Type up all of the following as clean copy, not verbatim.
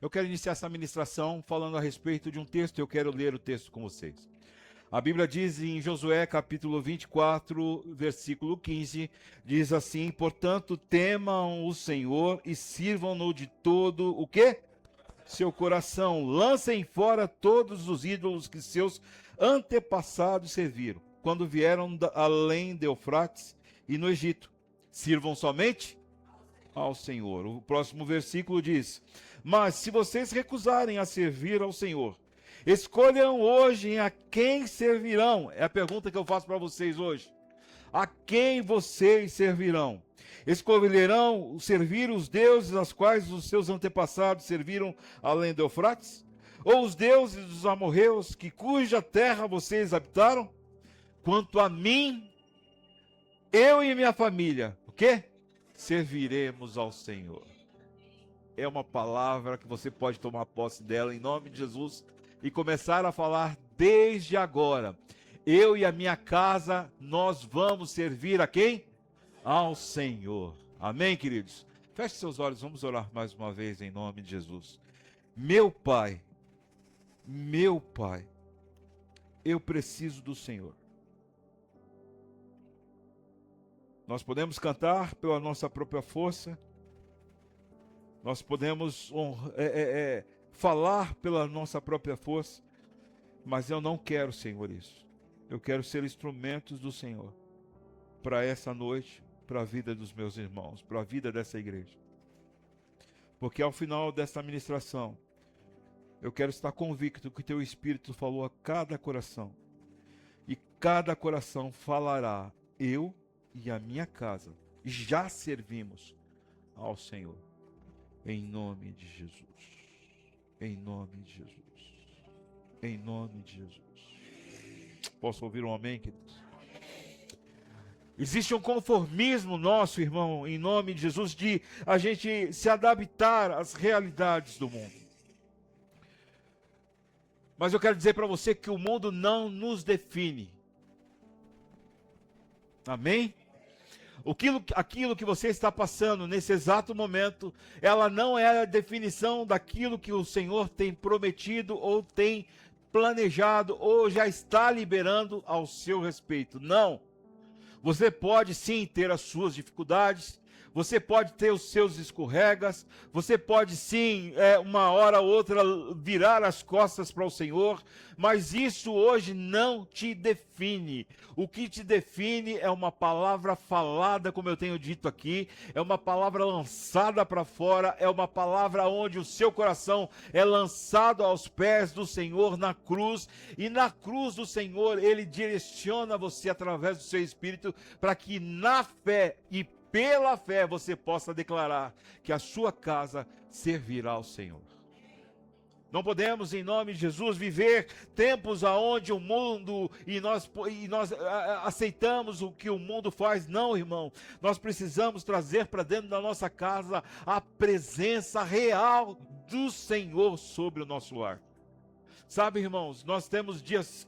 Eu quero iniciar essa ministração falando a respeito de um texto, eu quero ler o texto com vocês. A Bíblia diz em Josué capítulo 24, versículo 15, diz assim: portanto, temam o Senhor e sirvam-no de todo o quê? Seu coração. Lancem fora todos os ídolos que seus antepassados serviram, quando vieram além de Eufrates e no Egito. Sirvam somente ao Senhor. O próximo versículo diz: mas se vocês recusarem a servir ao Senhor, escolham hoje a quem servirão. É a pergunta que eu faço para vocês hoje. A quem vocês servirão? Escolherão servir os deuses aos quais os seus antepassados serviram além do Eufrates? Ou os deuses dos amorreus, cuja terra vocês habitaram? Quanto a mim, eu e minha família, o quê? Serviremos ao Senhor. É uma palavra que você pode tomar posse dela em nome de Jesus e começar a falar desde agora. Eu e a minha casa, nós vamos servir a quem? Ao Senhor. Amém, queridos? Feche seus olhos, vamos orar mais uma vez em nome de Jesus. Meu Pai, eu preciso do Senhor. Nós podemos cantar pela nossa própria força, nós podemos falar pela nossa própria força, mas eu não quero, Senhor, isso. Eu quero ser instrumentos do Senhor para essa noite, para a vida dos meus irmãos, para a vida dessa igreja. Porque ao final dessa ministração, eu quero estar convicto que Teu Espírito falou a cada coração. E cada coração falará: eu e a minha casa já servimos ao Senhor. Em nome de Jesus. Em nome de Jesus. Em nome de Jesus. Posso ouvir um amém, queridos? Existe um conformismo nosso, irmão, em nome de Jesus, de a gente se adaptar às realidades do mundo. Mas eu quero dizer para você que o mundo não nos define. Amém? Aquilo que você está passando nesse exato momento, ela não é a definição daquilo que o Senhor tem prometido ou tem planejado ou já está liberando ao seu respeito. Não. Você pode sim ter as suas dificuldades, você pode ter os seus escorregas, você pode sim, uma hora ou outra, virar as costas para o Senhor, mas isso hoje não te define. O que te define é uma palavra falada, como eu tenho dito aqui, é uma palavra lançada para fora, é uma palavra onde o seu coração é lançado aos pés do Senhor na cruz, e na cruz do Senhor Ele direciona você através do seu Espírito para que na fé e pela fé você possa declarar que a sua casa servirá ao Senhor. Não podemos, em nome de Jesus, viver tempos aonde o mundo e nós aceitamos o que o mundo faz. Não, irmão. Nós precisamos trazer para dentro da nossa casa a presença real do Senhor sobre o nosso lar. Sabe, irmãos, nós temos dias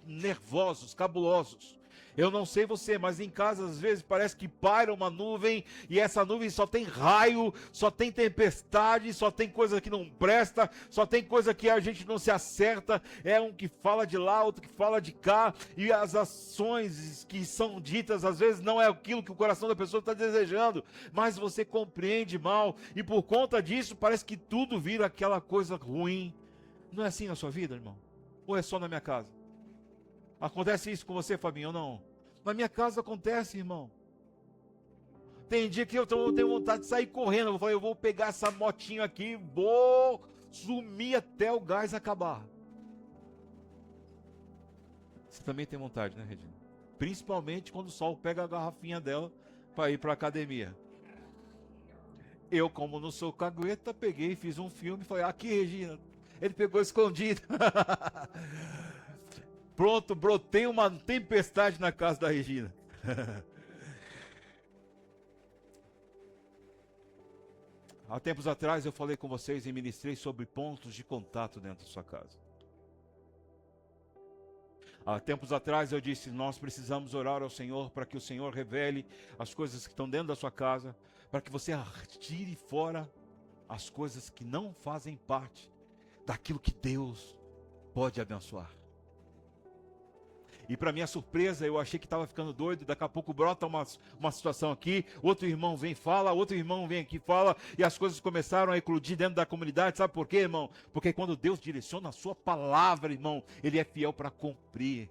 nervosos, cabulosos. Eu não sei você, mas em casa às vezes parece que paira uma nuvem e essa nuvem só tem raio, só tem tempestade, só tem coisa que não presta, só tem coisa que a gente não se acerta, é um que fala de lá, outro que fala de cá, e as ações que são ditas às vezes não é aquilo que o coração da pessoa está desejando, mas você compreende mal e por conta disso parece que tudo vira aquela coisa ruim. Não é assim na sua vida, irmão? Ou é só na minha casa? Acontece isso com você, Fabinho, ou não? Na minha casa acontece, irmão. Tem dia que eu tenho vontade de sair correndo. Eu vou pegar essa motinha aqui, vou sumir até o gás acabar. Você também tem vontade, né, Regina? Principalmente quando o sol pega a garrafinha dela para ir para a academia. Eu, como não sou cagueta, peguei e fiz um filme e falei: aqui, Regina. Ele pegou escondido. Pronto, brotei uma tempestade na casa da Regina. Há tempos atrás eu falei com vocês e ministrei sobre pontos de contato dentro da sua casa. Há tempos atrás eu disse: nós precisamos orar ao Senhor para que o Senhor revele as coisas que estão dentro da sua casa, para que você tire fora as coisas que não fazem parte daquilo que Deus pode abençoar. E para minha surpresa, eu achei que estava ficando doido, daqui a pouco brota uma situação aqui, outro irmão vem e fala, outro irmão vem aqui e fala, e as coisas começaram a eclodir dentro da comunidade. Sabe por quê, irmão? Porque quando Deus direciona a sua palavra, irmão, Ele é fiel para cumprir.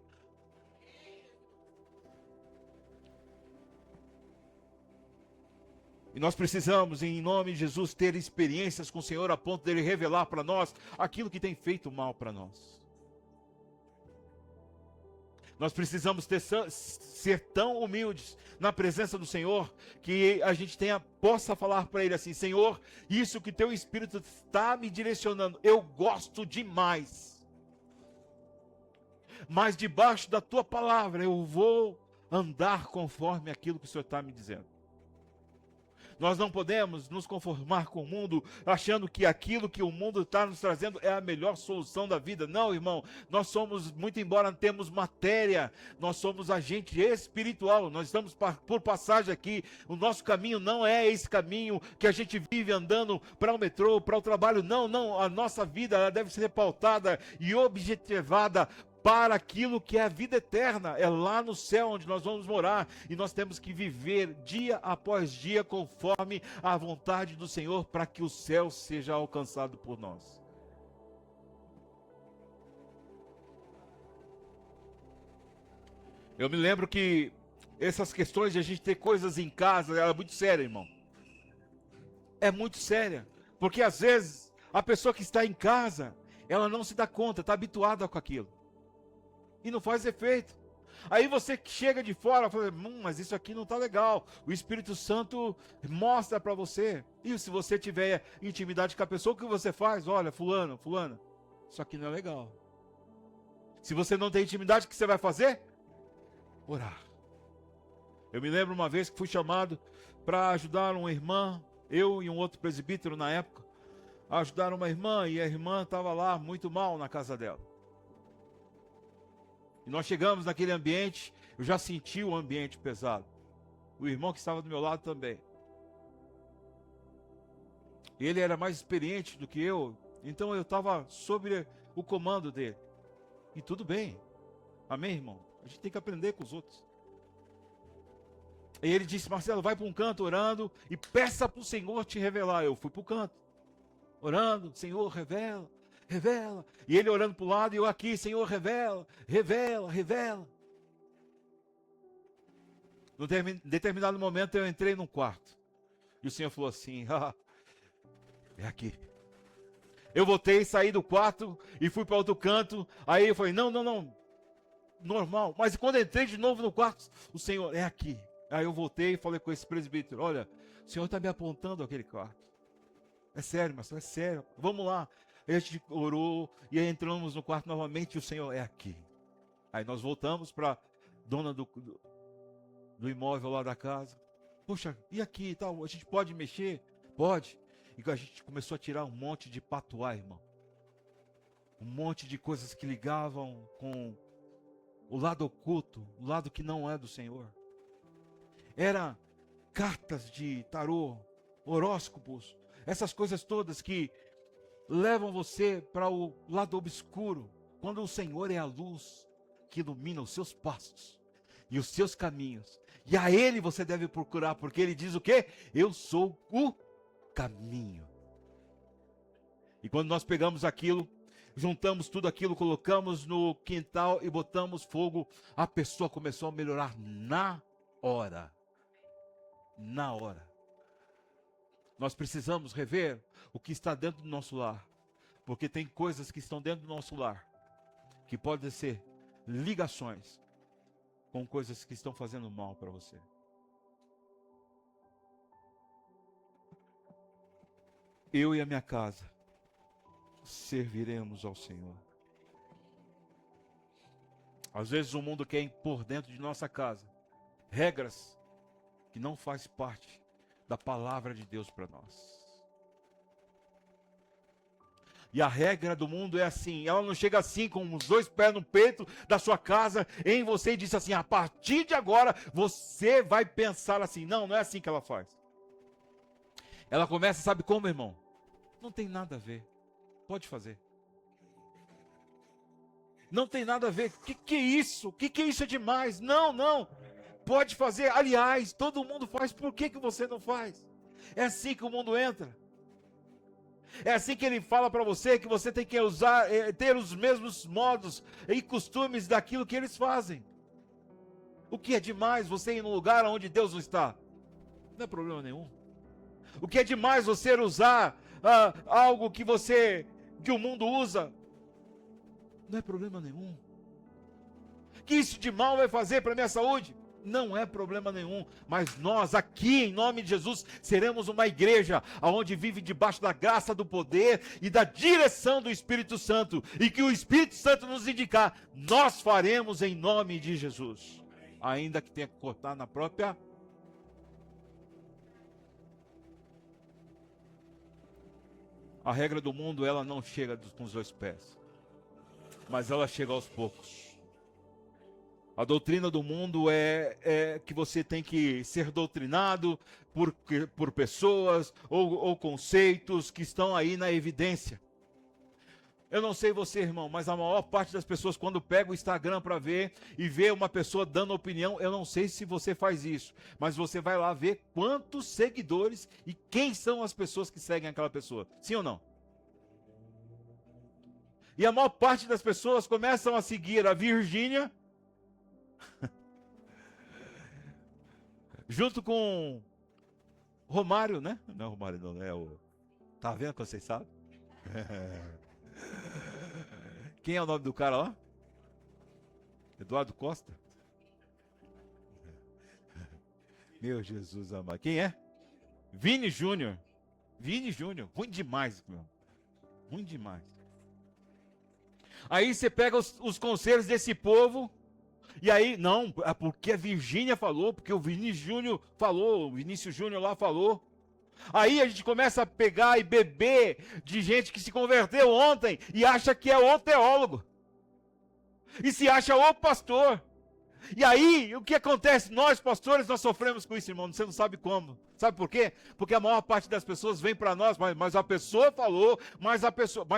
E nós precisamos, em nome de Jesus, ter experiências com o Senhor a ponto dele revelar para nós aquilo que tem feito mal para nós. Nós precisamos ser tão humildes na presença do Senhor, que a gente possa falar para Ele assim: Senhor, isso que Teu Espírito está me direcionando, eu gosto demais. Mas debaixo da Tua palavra, eu vou andar conforme aquilo que o Senhor está me dizendo. Nós não podemos nos conformar com o mundo, achando que aquilo que o mundo está nos trazendo é a melhor solução da vida. Não, irmão, nós somos, muito embora temos matéria, nós somos agente espiritual, nós estamos por passagem aqui. O nosso caminho não é esse caminho que a gente vive andando para o metrô, para o trabalho. Não, não, a nossa vida ela deve ser pautada e objetivada para aquilo que é a vida eterna, é lá no céu onde nós vamos morar, e nós temos que viver dia após dia conforme a vontade do Senhor, para que o céu seja alcançado por nós. Eu me lembro que essas questões de a gente ter coisas em casa, é muito séria, irmão. É muito séria, porque às vezes a pessoa que está em casa, ela não se dá conta, está habituada com aquilo. E não faz efeito. Aí você que chega de fora, fala, mas isso aqui não está legal. O Espírito Santo mostra para você. E se você tiver intimidade com a pessoa, o que você faz? Olha, fulano, fulana, isso aqui não é legal. Se você não tem intimidade, o que você vai fazer? Orar. Eu me lembro uma vez que fui chamado para ajudar uma irmã, eu e um outro presbítero na época, a ajudar uma irmã, e a irmã estava lá muito mal na casa dela. E nós chegamos naquele ambiente, eu já senti o ambiente pesado. O irmão que estava do meu lado também. Ele era mais experiente do que eu, então eu estava sob o comando dele. E tudo bem. Amém, irmão? A gente tem que aprender com os outros. E ele disse, Marcelo, vai para um canto orando e peça para o Senhor te revelar. Eu fui para o canto, orando, Senhor, revela. Revela. E ele orando para o lado e eu aqui, Senhor, revela, revela, revela. Num determinado momento eu entrei num quarto. E o Senhor falou assim, é aqui. Eu voltei, saí do quarto e fui para outro canto. Aí eu falei, não, normal. Mas quando entrei de novo no quarto, o Senhor, é aqui. Aí eu voltei e falei com esse presbítero, olha, o Senhor está me apontando aquele quarto. É sério, Marcelo, é sério. Vamos lá. Aí a gente orou e aí entramos no quarto novamente e o Senhor é aqui. Aí nós voltamos para a dona do imóvel lá da casa. Puxa, e aqui e tal? A gente pode mexer? Pode. E a gente começou a tirar um monte de patuá, irmão. Um monte de coisas que ligavam com o lado oculto, o lado que não é do Senhor. Era cartas de tarô, horóscopos, essas coisas todas que levam você para o lado obscuro, quando o Senhor é a luz que ilumina os seus passos e os seus caminhos. E a Ele você deve procurar, porque Ele diz o quê? Eu sou o caminho. E quando nós pegamos aquilo, juntamos tudo aquilo, colocamos no quintal e botamos fogo, a pessoa começou a melhorar na hora. Na hora. Nós precisamos rever o que está dentro do nosso lar, porque tem coisas que estão dentro do nosso lar, que podem ser ligações com coisas que estão fazendo mal para você. Eu e a minha casa serviremos ao Senhor. Às vezes o mundo quer impor dentro de nossa casa regras que não faz parte da palavra de Deus para nós. E a regra do mundo é assim, ela não chega assim com os dois pés no peito da sua casa em você e diz assim, a partir de agora você vai pensar assim. Não, não é assim que ela faz. Ela começa, sabe como, irmão? Não tem nada a ver. Pode fazer. Não tem nada a ver. O que é isso? O que é isso é demais? Não, não. Pode fazer. Aliás, todo mundo faz. Por que você não faz? É assim que o mundo entra. É assim que ele fala para você que você tem que usar, ter os mesmos modos e costumes daquilo que eles fazem. O que é demais você ir num lugar onde Deus não está? Não é problema nenhum. O que é demais você usar algo que o mundo usa? Não é problema nenhum. Que isso de mal vai fazer para a minha saúde? Não é problema nenhum, mas nós aqui, em nome de Jesus, seremos uma igreja onde vive debaixo da graça, do poder e da direção do Espírito Santo, e que o Espírito Santo nos indicar, nós faremos em nome de Jesus, ainda que tenha que cortar na própria. A regra do mundo, ela não chega com os 2 pés, mas ela chega aos poucos. A doutrina do mundo é que você tem que ser doutrinado por pessoas ou conceitos que estão aí na evidência. Eu não sei você, irmão, mas a maior parte das pessoas, quando pega o Instagram para ver e vê uma pessoa dando opinião, eu não sei se você faz isso, mas você vai lá ver quantos seguidores e quem são as pessoas que seguem aquela pessoa. Sim ou não? E a maior parte das pessoas começam a seguir a Virgínia, junto com Romário, né? Não é Romário, não, é o... Tá vendo que vocês sabem? Quem é o nome do cara lá? Eduardo Costa? Meu Jesus amado. Quem é? Vini Júnior. Vini Júnior. Ruim demais, meu. Ruim demais. Aí você pega os conselhos desse povo. E aí, não, é porque a Virgínia falou, porque o Vinícius Júnior falou, o Vinícius Júnior lá falou. Aí a gente começa a pegar e beber de gente que se converteu ontem e acha que é o teólogo. E se acha o pastor. E aí, o que acontece? Nós, pastores, nós sofremos com isso, irmão. Você não sabe como. Sabe por quê? Porque a maior parte das pessoas vem para nós, mas a pessoa falou, mas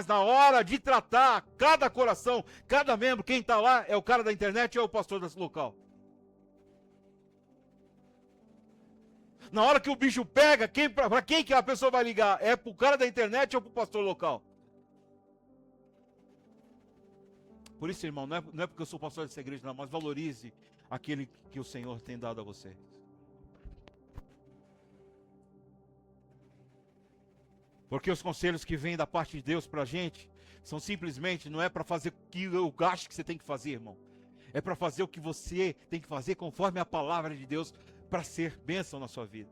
na hora de tratar cada coração, cada membro, quem está lá é o cara da internet ou é o pastor desse local. Na hora que o bicho pega, para quem que a pessoa vai ligar? É para o cara da internet ou para o pastor local? Por isso, irmão, não é porque eu sou pastor dessa igreja, não, mas valorize aquele que o Senhor tem dado a você. Porque os conselhos que vêm da parte de Deus para a gente, são simplesmente, não é para fazer o que eu acho que você tem que fazer, irmão. É para fazer o que você tem que fazer conforme a palavra de Deus, para ser bênção na sua vida.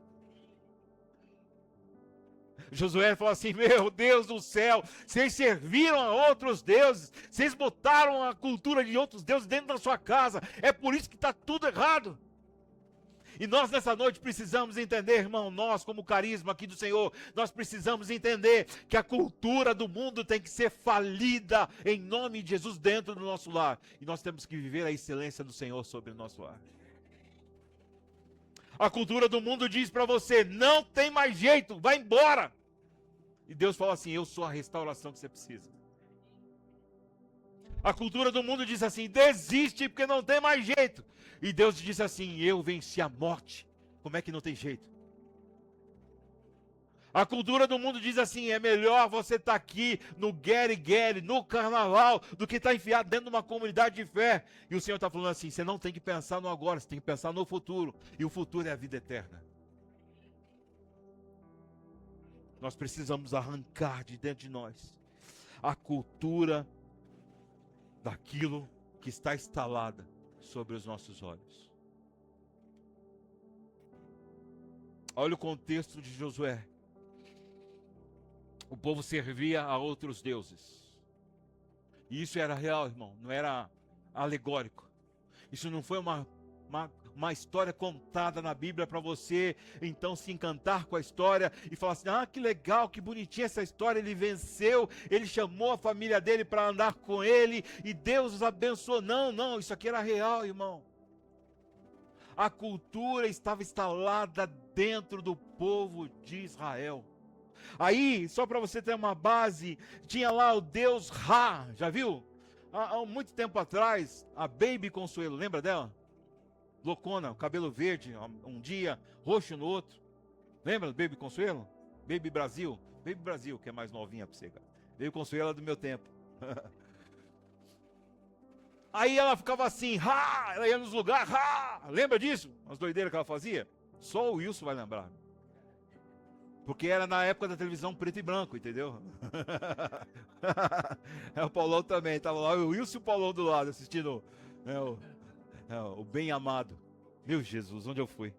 Josué falou assim: meu Deus do céu, vocês serviram a outros deuses, vocês botaram a cultura de outros deuses dentro da sua casa, é por isso que está tudo errado. E nós nessa noite precisamos entender, irmão, nós como carisma aqui do Senhor, nós precisamos entender que a cultura do mundo tem que ser falida em nome de Jesus dentro do nosso lar. E nós temos que viver a excelência do Senhor sobre o nosso lar. A cultura do mundo diz para você: não tem mais jeito, vai embora. E Deus fala assim: eu sou a restauração que você precisa. A cultura do mundo diz assim: desiste porque não tem mais jeito. E Deus diz assim: eu venci a morte. Como é que não tem jeito? A cultura do mundo diz assim: é melhor você estar aqui no guere-guere, no carnaval, do que estar enfiado dentro de uma comunidade de fé. E o Senhor está falando assim: você não tem que pensar no agora, você tem que pensar no futuro. E o futuro é a vida eterna. Nós precisamos arrancar de dentro de nós a cultura daquilo que está instalada sobre os nossos olhos. Olha o contexto de Josué. O povo servia a outros deuses. E isso era real, irmão, não era alegórico. Isso não foi uma história contada na Bíblia para você então se encantar com a história e falar assim: ah, que legal, que bonitinha essa história, ele venceu, ele chamou a família dele para andar com ele e Deus os abençoou. Não, não, isso aqui era real, irmão. A cultura estava instalada dentro do povo de Israel. Aí, só para você ter uma base, tinha lá o Deus Ra, já viu? Há muito tempo atrás, a Baby Consuelo, lembra dela? Loucona, cabelo verde, um dia, roxo no outro. Lembra do Baby Consuelo? Baby Brasil, que é mais novinha pra você, cara. Baby Consuelo é do meu tempo. Aí ela ficava assim, ha! Ela ia nos lugares, ha! Lembra disso? As doideiras que ela fazia? Só o Wilson vai lembrar. Porque era na época da televisão preto e branco, entendeu? O Paulão também, tava lá, o Wilson e o Paulão do lado, assistindo o Bem Amado. Meu Jesus, onde eu fui?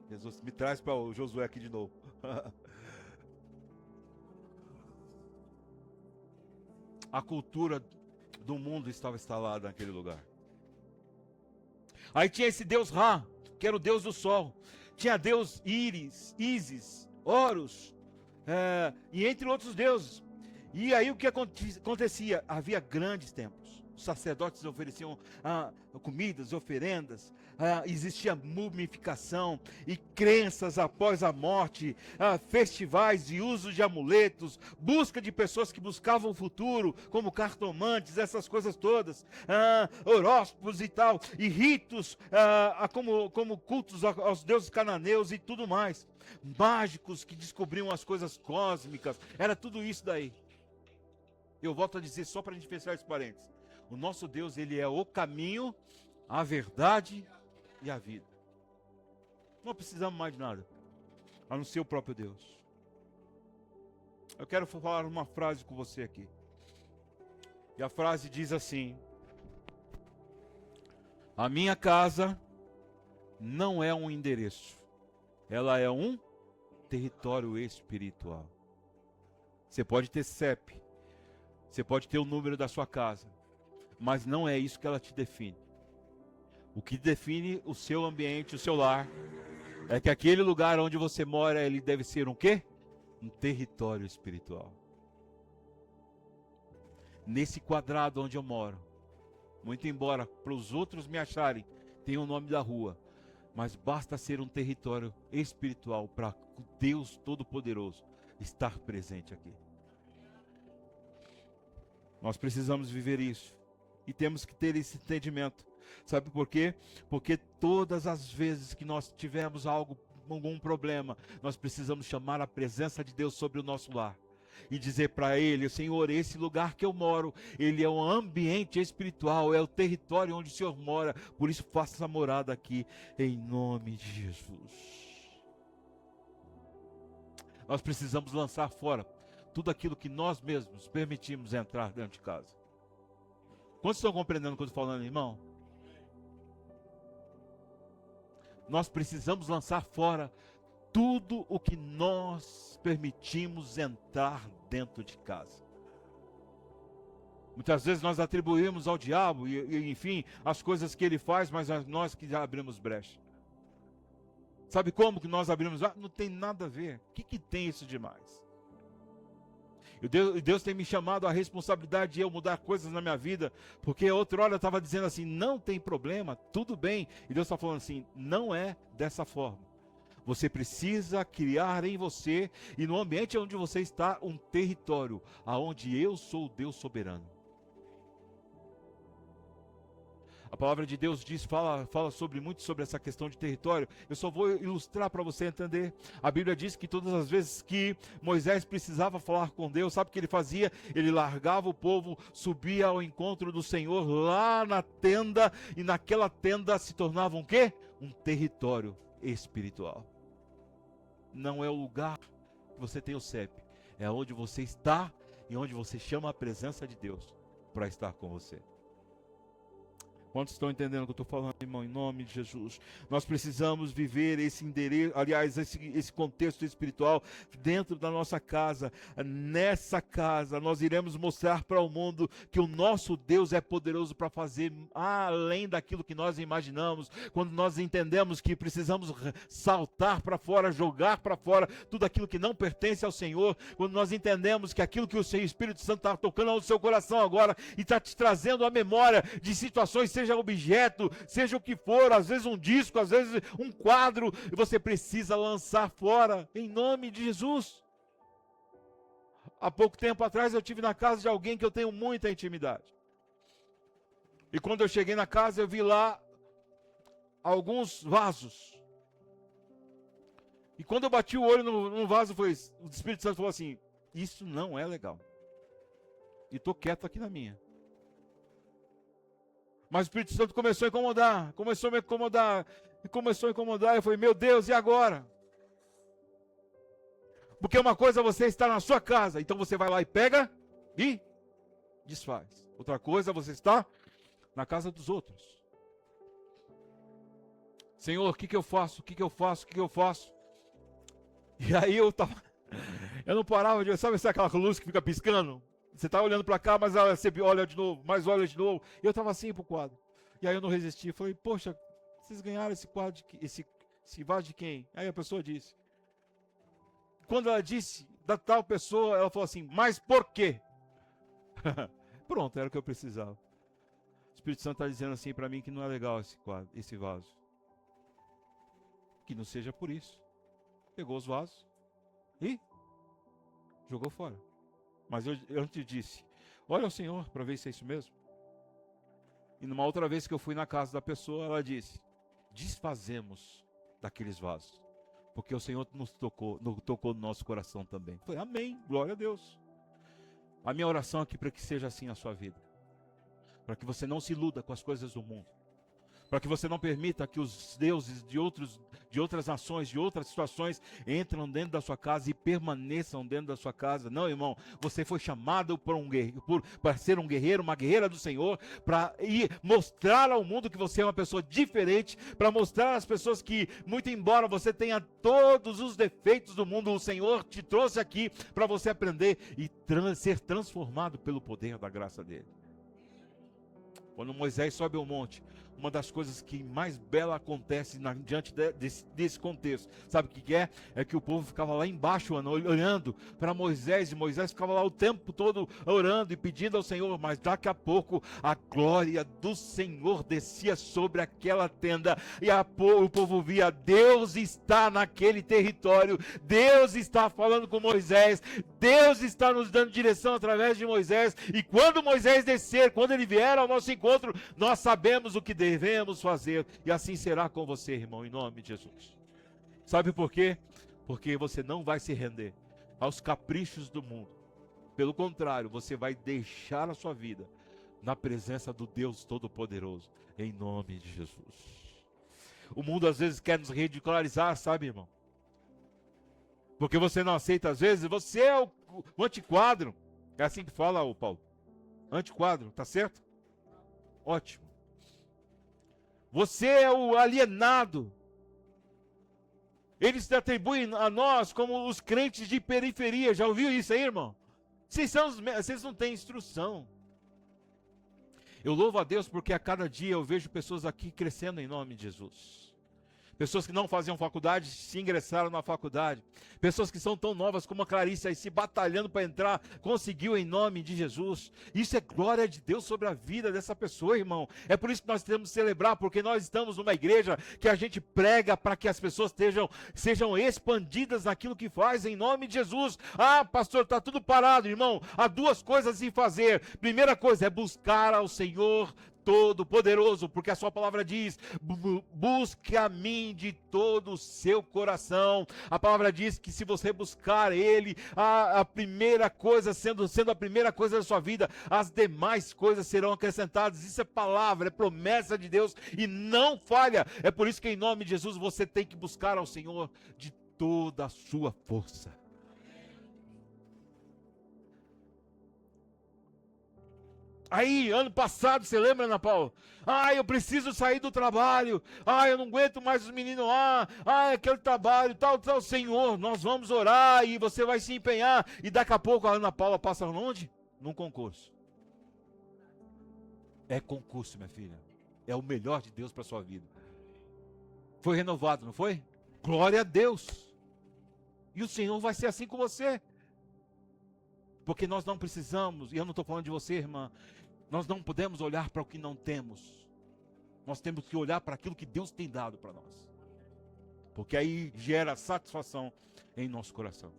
Jesus, me traz para o Josué aqui de novo. A cultura do mundo estava instalada naquele lugar. Aí tinha esse Deus Ra, que era o Deus do sol. Tinha Deus Íris, Ísis, Horus, e entre outros deuses. E aí o que acontecia? Havia grandes templos. Os sacerdotes ofereciam comidas, oferendas. Existia mumificação e crenças após a morte, festivais de uso de amuletos, busca de pessoas que buscavam o futuro, como cartomantes, essas coisas todas, horóscopos e tal, e ritos como cultos aos deuses cananeus e tudo mais. Mágicos que descobriam as coisas cósmicas, era tudo isso daí. Eu volto a dizer, só para a gente fechar esse parênteses, o nosso Deus, ele é o caminho, a verdade e a vida. Não precisamos mais de nada, a não ser o próprio Deus. Eu quero falar uma frase com você aqui. E a frase diz assim: a minha casa não é um endereço, ela é um território espiritual. Você pode ter CEP, você pode ter o número da sua casa, mas não é isso que ela te define. O que define o seu ambiente, o seu lar, é que aquele lugar onde você mora, ele deve ser um quê? Um território espiritual. Nesse quadrado onde eu moro, muito embora para os outros me acharem, tem o nome da rua, mas basta ser um território espiritual para Deus Todo-Poderoso estar presente aqui. Nós precisamos viver isso. E temos que ter esse entendimento. Sabe por quê? Porque todas as vezes que nós tivermos algum problema, nós precisamos chamar a presença de Deus sobre o nosso lar. E dizer para Ele: Senhor, esse lugar que eu moro, ele é um ambiente espiritual, é o território onde o Senhor mora. Por isso faça essa morada aqui, em nome de Jesus. Nós precisamos lançar fora tudo aquilo que nós mesmos permitimos entrar dentro de casa. Quantos estão compreendendo o que eu estou falando, irmão? Nós precisamos lançar fora tudo o que nós permitimos entrar dentro de casa. Muitas vezes nós atribuímos ao diabo, enfim, as coisas que ele faz, mas nós que já abrimos brecha. Sabe como que nós abrimos? Não tem nada a ver. O que tem isso demais? Deus tem me chamado à responsabilidade de eu mudar coisas na minha vida, porque outra hora eu estava dizendo assim, não tem problema, tudo bem. E Deus está falando assim, não é dessa forma. Você precisa criar em você e no ambiente onde você está um território, aonde eu sou o Deus soberano. A palavra de Deus fala muito sobre essa questão de território. Eu só vou ilustrar para você entender. A Bíblia diz que todas as vezes que Moisés precisava falar com Deus, sabe o que ele fazia? Ele largava o povo, subia ao encontro do Senhor lá na tenda, e naquela tenda se tornava um quê? Um território espiritual. Não é o lugar que você tem o CEP, é onde você está e onde você chama a presença de Deus para estar com você. Quantos estão entendendo o que eu estou falando, irmão? Em nome de Jesus. Nós precisamos viver esse endereço, aliás, esse contexto espiritual dentro da nossa casa. Nessa casa, nós iremos mostrar para o mundo que o nosso Deus é poderoso para fazer além daquilo que nós imaginamos. Quando nós entendemos que precisamos saltar para fora, jogar para fora tudo aquilo que não pertence ao Senhor. Quando nós entendemos que aquilo que o seu Espírito Santo está tocando no seu coração agora e está te trazendo a memória de situações, seja objeto, seja o que for, às vezes um disco, às vezes um quadro, e você precisa lançar fora, em nome de Jesus. Há pouco tempo atrás eu estive na casa de alguém que eu tenho muita intimidade. E quando eu cheguei na casa, eu vi lá alguns vasos. E quando eu bati o olho no vaso, o Espírito Santo falou assim: isso não é legal. E estou quieto aqui na minha. Mas o Espírito Santo começou a incomodar, começou a me incomodar, e começou a incomodar. Eu falei: meu Deus, e agora? Porque uma coisa é você estar na sua casa, então você vai lá e pega e desfaz. Outra coisa é você estar na casa dos outros. Senhor, o que eu faço? O que eu faço? O que eu faço? E aí eu não parava de... Sabe aquela luz que fica piscando? Você está olhando para cá, mas você olha de novo, mais olha de novo. E eu estava assim pro quadro. E aí eu não resisti. Falei: poxa, vocês ganharam esse quadro, esse vaso de quem? Aí a pessoa disse. Quando ela disse da tal pessoa, ela falou assim: mas por quê? Pronto, era o que eu precisava. O Espírito Santo está dizendo assim para mim que não é legal esse quadro, esse vaso. Que não seja por isso. Pegou os vasos e jogou fora. Mas eu te disse: olha ao Senhor para ver se é isso mesmo. E numa outra vez que eu fui na casa da pessoa, ela disse: desfazemos daqueles vasos, porque o Senhor nos tocou no nosso coração também. Eu falei: amém, glória a Deus. A minha oração aqui para que seja assim a sua vida, para que você não se iluda com as coisas do mundo, para que você não permita que os deuses de outras nações, de outras situações, entram dentro da sua casa e permaneçam dentro da sua casa. Não, irmão, você foi chamado para ser um guerreiro, uma guerreira do Senhor, para ir mostrar ao mundo que você é uma pessoa diferente, para mostrar às pessoas que, muito embora você tenha todos os defeitos do mundo, o Senhor te trouxe aqui para você aprender e ser transformado pelo poder da graça dele. Quando Moisés sobe ao monte, uma das coisas que mais bela acontece diante desse contexto, sabe o que é? É que o povo ficava lá embaixo olhando para Moisés, e Moisés ficava lá o tempo todo orando e pedindo ao Senhor, mas daqui a pouco a glória do Senhor descia sobre aquela tenda, e o povo via: Deus está naquele território, Deus está falando com Moisés, Deus está nos dando direção através de Moisés, e quando Moisés descer, quando ele vier ao nosso encontro, nós sabemos o que devemos fazer, e assim será com você, irmão, em nome de Jesus. Sabe por quê? Porque você não vai se render aos caprichos do mundo. Pelo contrário, você vai deixar a sua vida na presença do Deus Todo-Poderoso, em nome de Jesus. O mundo às vezes quer nos ridicularizar, sabe, irmão? Porque você não aceita, às vezes, você é o antiquadro. É assim que fala o Paulo. Antiquadro, tá certo? Ótimo. Você é o alienado. Eles se atribuem a nós como os crentes de periferia. Já ouviu isso aí, irmão? Vocês não têm instrução. Eu louvo a Deus porque a cada dia eu vejo pessoas aqui crescendo em nome de Jesus. Pessoas que não faziam faculdade, se ingressaram na faculdade. Pessoas que são tão novas como a Clarice, aí se batalhando para entrar, conseguiu em nome de Jesus. Isso é glória de Deus sobre a vida dessa pessoa, irmão. É por isso que nós temos que celebrar, porque nós estamos numa igreja que a gente prega para que as pessoas sejam expandidas naquilo que faz, em nome de Jesus. Ah, pastor, está tudo parado, irmão. Há duas coisas em fazer. Primeira coisa é buscar ao Senhor Todo-Poderoso, porque a sua palavra diz: busque a mim de todo o seu coração. A palavra diz que se você buscar Ele, a primeira coisa, sendo a primeira coisa da sua vida, as demais coisas serão acrescentadas. Isso é palavra, é promessa de Deus e não falha. É por isso que em nome de Jesus você tem que buscar ao Senhor de toda a sua força. Aí, ano passado, você lembra, Ana Paula? Ah, eu preciso sair do trabalho. Ah, eu não aguento mais os meninos lá. Ah, aquele trabalho, tal. Senhor, nós vamos orar e você vai se empenhar. E daqui a pouco a Ana Paula passa onde? Num concurso. É concurso, minha filha. É o melhor de Deus para a sua vida. Foi renovado, não foi? Glória a Deus. E o Senhor vai ser assim com você. Porque nós não precisamos, e eu não estou falando de você, irmã, nós não podemos olhar para o que não temos. Nós temos que olhar para aquilo que Deus tem dado para nós. Porque aí gera satisfação em nosso coração.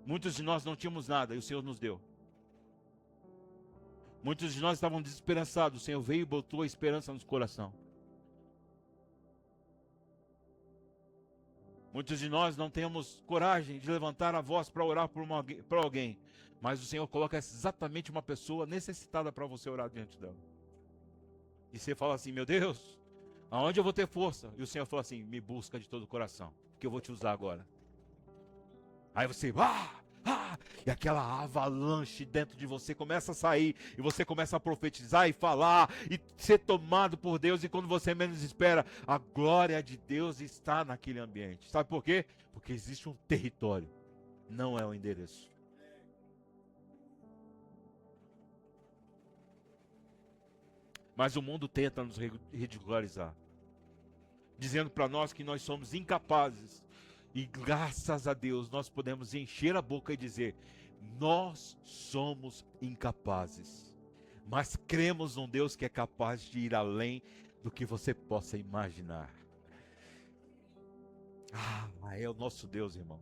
Muitos de nós não tínhamos nada e o Senhor nos deu. Muitos de nós estavam desesperançados. O Senhor veio e botou a esperança no coração. Muitos de nós não temos coragem de levantar a voz para orar por alguém. Mas o Senhor coloca exatamente uma pessoa necessitada para você orar diante dela. E você fala assim, meu Deus, aonde eu vou ter força? E o Senhor fala assim, me busca de todo o coração, que eu vou te usar agora. Aí você, e aquela avalanche dentro de você começa a sair, e você começa a profetizar e falar, e ser tomado por Deus, e quando você menos espera, a glória de Deus está naquele ambiente. Sabe por quê? Porque existe um território, não é o endereço. Mas o mundo tenta nos ridicularizar, dizendo para nós que nós somos incapazes. E graças a Deus nós podemos encher a boca e dizer, nós somos incapazes. Mas cremos num Deus que é capaz de ir além do que você possa imaginar. É o nosso Deus, irmão.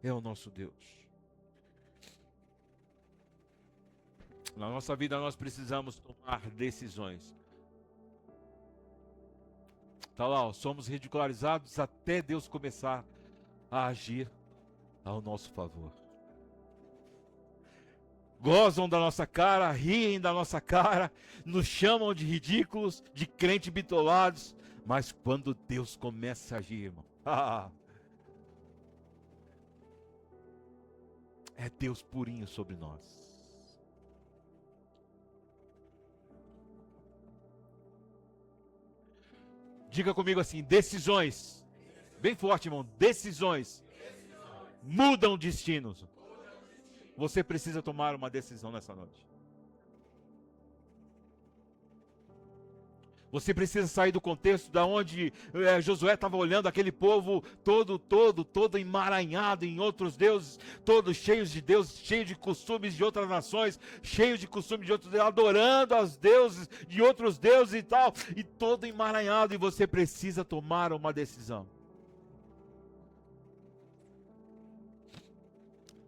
É o nosso Deus. Na nossa vida nós precisamos tomar decisões. Está lá, somos ridicularizados até Deus começar a agir ao nosso favor. Gozam da nossa cara, riem da nossa cara, nos chamam de ridículos, de crentes bitolados, mas quando Deus começa a agir, irmão, é Deus purinho sobre nós. Diga comigo assim, decisões. Bem forte, irmão, decisões mudam destinos. Você precisa tomar uma decisão nessa noite. Você precisa sair do contexto da onde Josué estava olhando aquele povo todo emaranhado em outros deuses, todos cheios de deuses, cheios de costumes de outras nações, cheios de costumes de outros deuses, adorando aos deuses de outros deuses e tal, e todo emaranhado, e você precisa tomar uma decisão.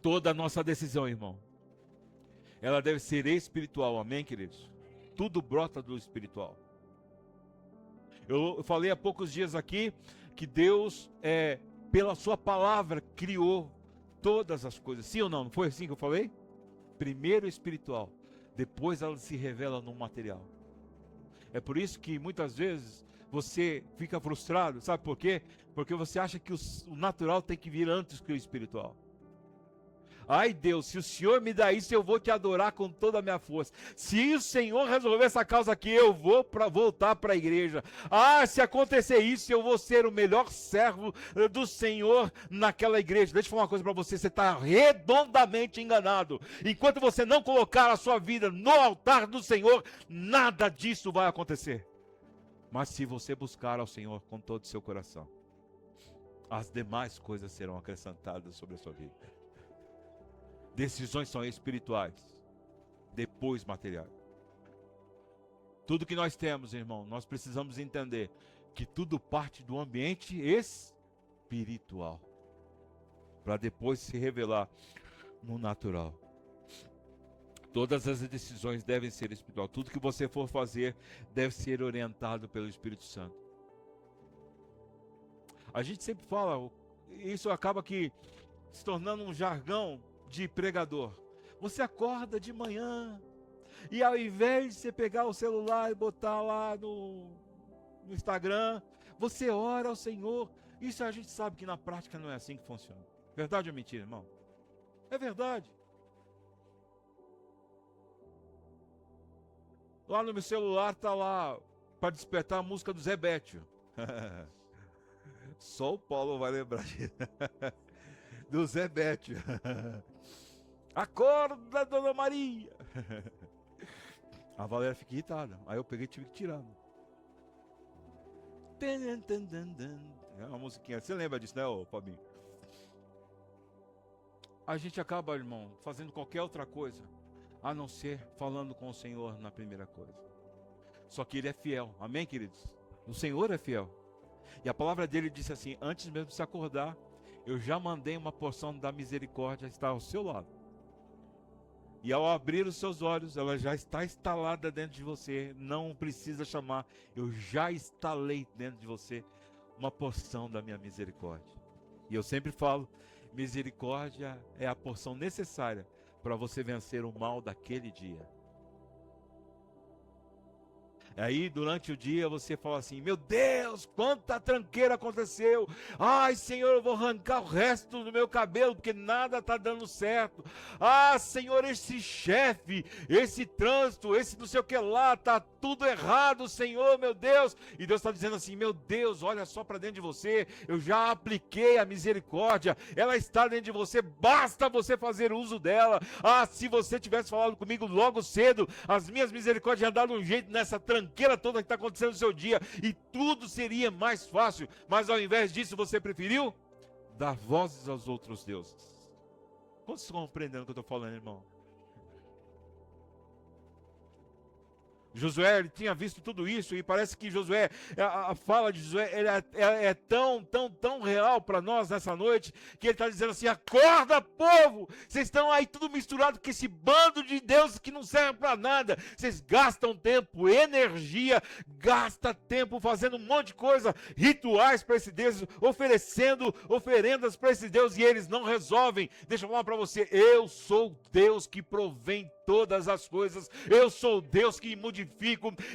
Toda a nossa decisão, irmão, ela deve ser espiritual, amém, queridos? Tudo brota do espiritual. Eu falei há poucos dias aqui que Deus, pela sua palavra, criou todas as coisas. Sim ou não? Não foi assim que eu falei? Primeiro espiritual, depois ela se revela no material. É por isso que muitas vezes você fica frustrado, sabe por quê? Porque você acha que o natural tem que vir antes que o espiritual. Ai Deus, se o Senhor me dá isso, eu vou te adorar com toda a minha força. Se o Senhor resolver essa causa aqui, eu vou voltar para a igreja. Se acontecer isso, eu vou ser o melhor servo do Senhor naquela igreja. Deixa eu falar uma coisa para você, você está redondamente enganado. Enquanto você não colocar a sua vida no altar do Senhor, nada disso vai acontecer. Mas se você buscar ao Senhor com todo o seu coração, as demais coisas serão acrescentadas sobre a sua vida. Decisões são espirituais, depois materiais. Tudo que nós temos, irmão, nós precisamos entender que tudo parte do ambiente espiritual, para depois se revelar no natural. Todas as decisões devem ser espiritual. Tudo que você for fazer deve ser orientado pelo Espírito Santo. A gente sempre fala, isso acaba que se tornando um jargão de pregador. Você acorda de manhã e ao invés de você pegar o celular e botar lá no Instagram, você ora ao Senhor. Isso a gente sabe que na prática não é assim que funciona. Verdade ou mentira, irmão? É verdade. Lá no meu celular tá lá para despertar a música do Zé Bétio. Só o Paulo vai lembrar do Zé Bétio. Acorda, Dona Maria. A Valéria fica irritada. Aí eu peguei e tive que tirar. É uma musiquinha. Você lembra disso, né, Fabinho? A gente acaba, irmão, fazendo qualquer outra coisa a não ser falando com o Senhor na primeira coisa. Só que Ele é fiel. Amém, queridos? O Senhor é fiel. E a palavra dele disse assim, antes mesmo de se acordar, eu já mandei uma porção da misericórdia estar ao seu lado. E ao abrir os seus olhos, ela já está instalada dentro de você. Não precisa chamar. Eu já instalei dentro de você uma porção da minha misericórdia. E eu sempre falo, misericórdia é a porção necessária para você vencer o mal daquele dia. Aí durante o dia você fala assim, meu Deus, quanta tranqueira aconteceu. Ai Senhor, eu vou arrancar o resto do meu cabelo, porque nada está dando certo. Ah Senhor, esse chefe, esse trânsito, esse não sei o que lá, está tudo errado, Senhor, meu Deus. E Deus está dizendo assim, meu Deus, olha só para dentro de você, eu já apliquei a misericórdia, ela está dentro de você, basta você fazer uso dela. Ah, se você tivesse falado comigo logo cedo, as minhas misericórdias iam dar um jeito nessa tranqueira toda que está acontecendo no seu dia, e tudo seria mais fácil, mas ao invés disso você preferiu dar vozes aos outros deuses. Quantos estão compreendendo o que eu estou falando, irmão? Josué, ele tinha visto tudo isso, e parece que Josué, a fala de Josué é tão real para nós nessa noite, que ele está dizendo assim, acorda povo, vocês estão aí tudo misturado com esse bando de deuses que não serve para nada, vocês gastam tempo, energia, gasta tempo fazendo um monte de coisa, rituais para esse Deus, oferecendo oferendas para esse Deus, e eles não resolvem. Deixa eu falar para você, eu sou Deus que provém todas as coisas, eu sou Deus que modifico,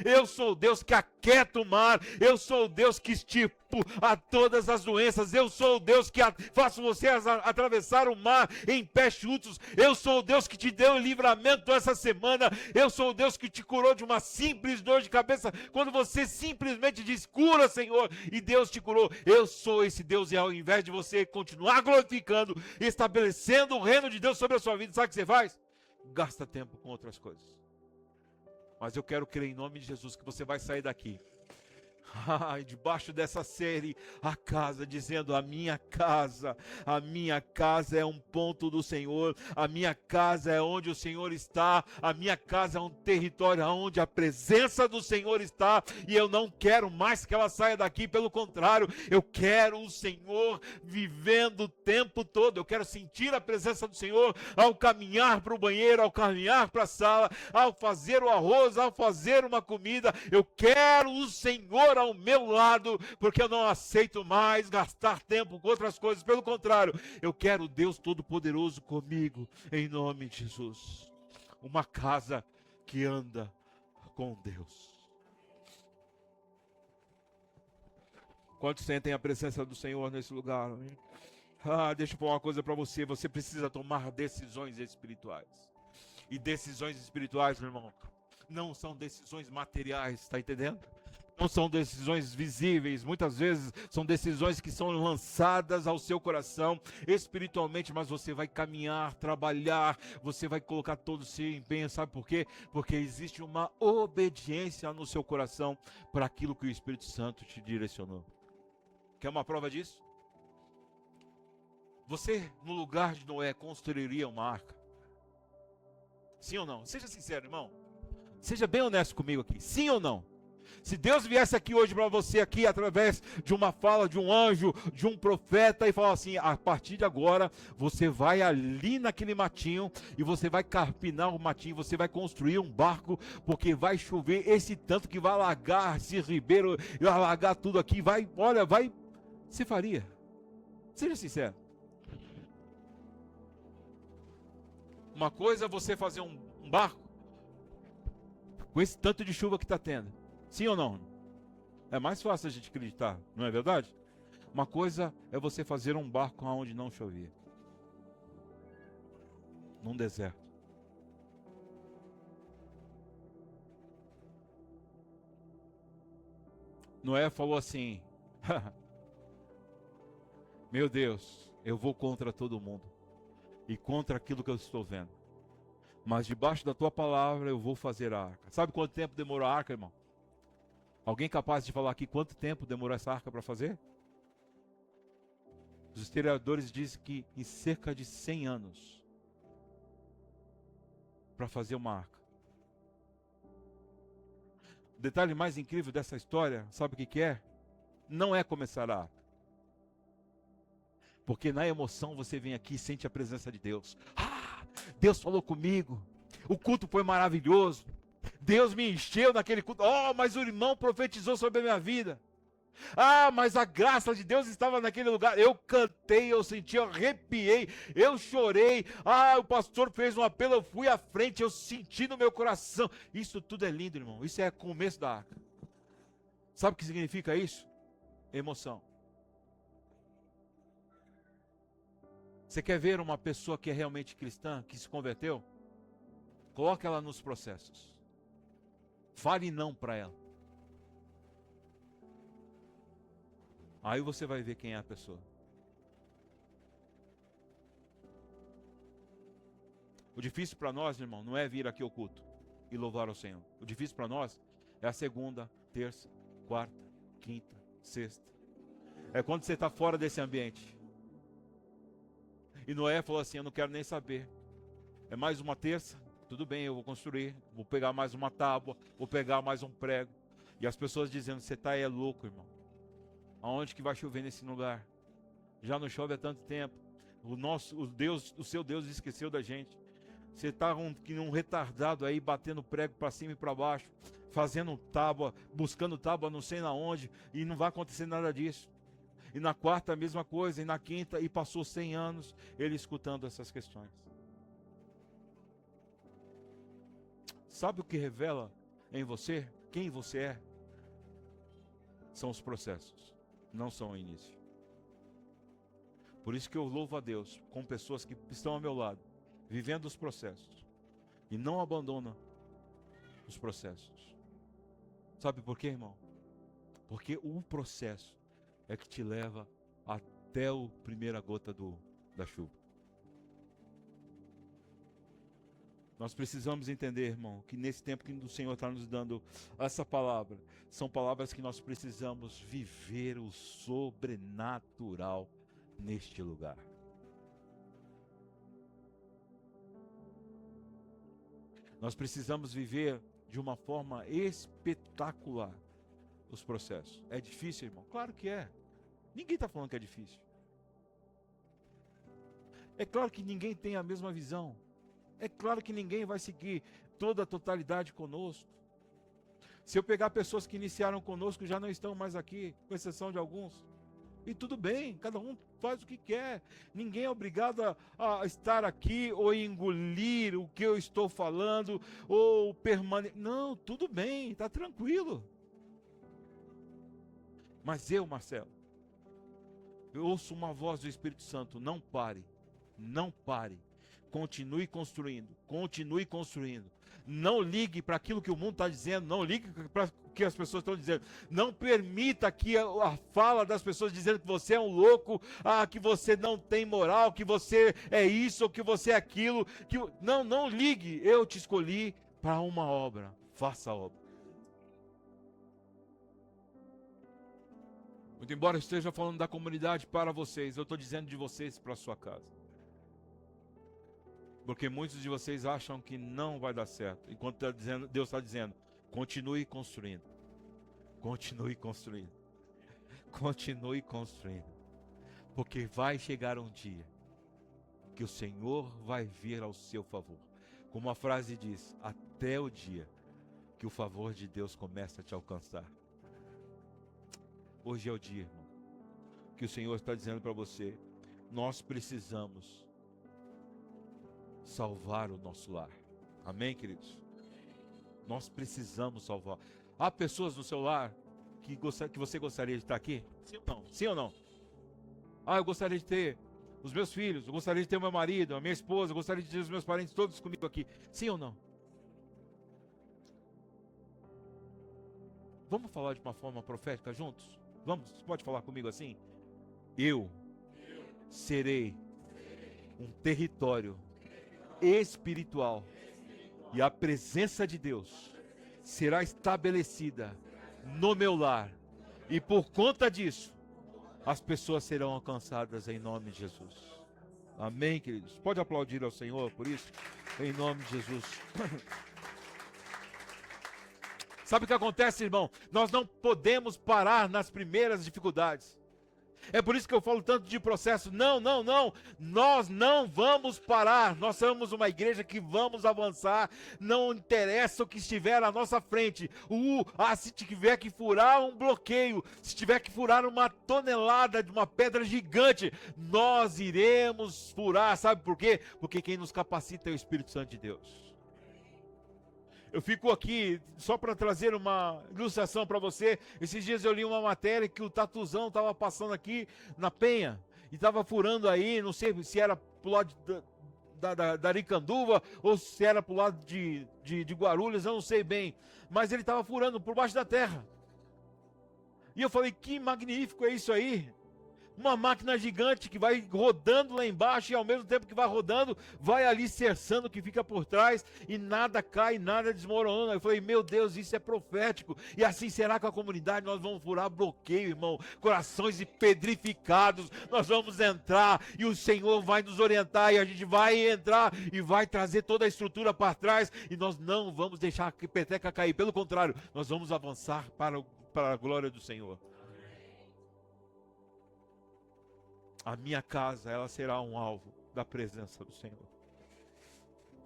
eu sou Deus que aquieta o mar, eu sou Deus que estipo a todas as doenças, eu sou o Deus que faço você atravessar o mar em pés chutos, eu sou o Deus que te deu o livramento essa semana, eu sou o Deus que te curou de uma simples dor de cabeça, quando você simplesmente diz, cura Senhor, e Deus te curou. Eu sou esse Deus, e ao invés de você continuar glorificando, estabelecendo o reino de Deus sobre a sua vida, sabe o que você faz? Gasta tempo com outras coisas. Mas eu quero crer em nome de Jesus que você vai sair daqui debaixo dessa série, a casa, dizendo, a minha casa é um ponto do Senhor, a minha casa é onde o Senhor está, a minha casa é um território onde a presença do Senhor está, e eu não quero mais que ela saia daqui, pelo contrário, eu quero o Senhor vivendo o tempo todo, eu quero sentir a presença do Senhor ao caminhar para o banheiro, ao caminhar para a sala, ao fazer o arroz, ao fazer uma comida, eu quero o Senhor ao meu lado, porque eu não aceito mais gastar tempo com outras coisas, pelo contrário, eu quero o Deus Todo-Poderoso comigo, em nome de Jesus. Uma casa que anda com Deus. Quantos sentem a presença do Senhor nesse lugar? Deixa eu falar uma coisa para você, você precisa tomar decisões espirituais, e decisões espirituais, meu irmão, não são decisões materiais, está entendendo? Não são decisões visíveis, muitas vezes são decisões que são lançadas ao seu coração espiritualmente, mas você vai caminhar, trabalhar, você vai colocar todo o seu empenho, sabe por quê? Porque existe uma obediência no seu coração para aquilo que o Espírito Santo te direcionou. Quer uma prova disso? Você, no lugar de Noé, construiria uma arca? Sim ou não? Seja sincero, irmão. Seja bem honesto comigo aqui. Sim ou não? Se Deus viesse aqui hoje para você, aqui através de uma fala de um anjo, de um profeta, e falar assim, a partir de agora, você vai ali naquele matinho, e você vai carpinar o matinho, você vai construir um barco, porque vai chover esse tanto que vai alagar esse ribeiro, vai alagar tudo aqui, vai, olha, vai, você faria? Seja sincero. Uma coisa é você fazer um barco, com esse tanto de chuva que está tendo. Sim ou não? É mais fácil a gente acreditar, não é verdade? Uma coisa é você fazer um barco onde não chovia, num deserto. Noé falou assim, meu Deus, eu vou contra todo mundo, e contra aquilo que eu estou vendo, mas debaixo da tua palavra eu vou fazer a arca. Sabe quanto tempo demorou a arca, irmão? Alguém capaz de falar aqui quanto tempo demorou essa arca para fazer? Os historiadores dizem que em cerca de 100 anos para fazer uma arca. O detalhe mais incrível dessa história, sabe o que é? Não é começar a arca. Porque na emoção você vem aqui e sente a presença de Deus. Ah, Deus falou comigo. O culto foi maravilhoso. Deus me encheu naquele culto. Oh, mas o irmão profetizou sobre a minha vida. Ah, mas a graça de Deus estava naquele lugar. Eu cantei, eu senti, eu arrepiei, eu chorei. Ah, o pastor fez um apelo, eu fui à frente, eu senti no meu coração. Isso tudo é lindo, irmão. Isso é o começo da arca. Sabe o que significa isso? Emoção. Você quer ver uma pessoa que é realmente cristã, que se converteu? Coloque ela nos processos. Fale não para ela. Aí você vai ver quem é a pessoa. O difícil para nós, irmão, não é vir aqui ao culto e louvar ao Senhor. O difícil para nós é a segunda, terça, quarta, quinta, sexta. É quando você está fora desse ambiente. E Noé falou assim, eu não quero nem saber. É mais uma terça, tudo bem, eu vou construir. Vou pegar mais uma tábua, vou pegar mais um prego. E as pessoas dizendo, você está louco, irmão. Aonde que vai chover nesse lugar? Já não chove há tanto tempo. O seu Deus esqueceu da gente. Você está um retardado aí, batendo prego para cima e para baixo, fazendo tábua, buscando tábua não sei na onde, e não vai acontecer nada disso. E na quarta a mesma coisa, e na quinta, e passou 100 anos ele escutando essas questões. Sabe o que revela em você? Quem você é? São os processos, não são o início. Por isso que eu louvo a Deus com pessoas que estão ao meu lado, vivendo os processos, e não abandonam os processos. Sabe por quê, irmão? Porque o processo é que te leva até a primeira gota da chuva. Nós precisamos entender, irmão, que nesse tempo que o Senhor está nos dando essa palavra, são palavras que nós precisamos viver o sobrenatural neste lugar. Nós precisamos viver de uma forma espetacular os processos. É difícil, irmão? Claro que é. Ninguém está falando que é difícil. É claro que ninguém tem a mesma visão. É claro que ninguém vai seguir toda a totalidade conosco. Se eu pegar pessoas que iniciaram conosco, já não estão mais aqui, com exceção de alguns. E tudo bem, cada um faz o que quer. Ninguém é obrigado a estar aqui ou engolir o que eu estou falando, ou permanecer. Não, tudo bem, está tranquilo. Mas eu, Marcelo, eu ouço uma voz do Espírito Santo, não pare, não pare. Continue construindo, continue construindo. Não ligue para aquilo que o mundo está dizendo, não ligue para o que as pessoas estão dizendo. Não permita que a fala das pessoas dizendo que você é um louco, que você não tem moral, que você é isso ou que você é aquilo. Não ligue, eu te escolhi para uma obra, faça a obra. Muito embora eu esteja falando da comunidade para vocês, eu estou dizendo de vocês para a sua casa. Porque muitos de vocês acham que não vai dar certo. Enquanto Deus está dizendo, continue construindo. Continue construindo. Continue construindo. Porque vai chegar um dia que o Senhor vai vir ao seu favor. Como a frase diz, até o dia que o favor de Deus começa a te alcançar. Hoje é o dia, irmão, que o Senhor está dizendo para você, nós precisamos salvar o nosso lar. Amém, queridos? Nós precisamos salvar. Há pessoas no seu lar que você gostaria de estar aqui? Sim ou não? Sim ou não? Eu gostaria de ter os meus filhos, eu gostaria de ter o meu marido, a minha esposa, eu gostaria de ter os meus parentes todos comigo aqui. Sim ou não? Vamos falar de uma forma profética juntos? Vamos? Você pode falar comigo assim? Eu serei um território espiritual e a presença de Deus será estabelecida no meu lar, e por conta disso as pessoas serão alcançadas em nome de Jesus. Amém, queridos? Pode aplaudir ao Senhor por isso, em nome de Jesus. Sabe o que acontece, irmão? Nós não podemos parar nas primeiras dificuldades. É por isso que eu falo tanto de processo. Não, não, não. Nós não vamos parar. Nós somos uma igreja que vamos avançar. Não interessa o que estiver à nossa frente. Se tiver que furar um bloqueio, se tiver que furar uma tonelada de uma pedra gigante, nós iremos furar. Sabe por quê? Porque quem nos capacita é o Espírito Santo de Deus. Eu fico aqui só para trazer uma ilustração para você. Esses dias eu li uma matéria que o Tatuzão estava passando aqui na Penha e estava furando aí, não sei se era pro lado da Aricanduva ou se era pro lado de Guarulhos, eu não sei bem. Mas ele estava furando por baixo da terra. E eu falei, que magnífico é isso aí. Uma máquina gigante que vai rodando lá embaixo e ao mesmo tempo que vai rodando, vai alicerçando o que fica por trás e nada cai, nada desmorona. Eu falei, meu Deus, isso é profético. E assim será com a comunidade, nós vamos furar bloqueio, irmão. Corações pedrificados, nós vamos entrar e o Senhor vai nos orientar e a gente vai entrar e vai trazer toda a estrutura para trás e nós não vamos deixar a peteca cair. Pelo contrário, nós vamos avançar para a glória do Senhor. A minha casa, ela será um alvo da presença do Senhor.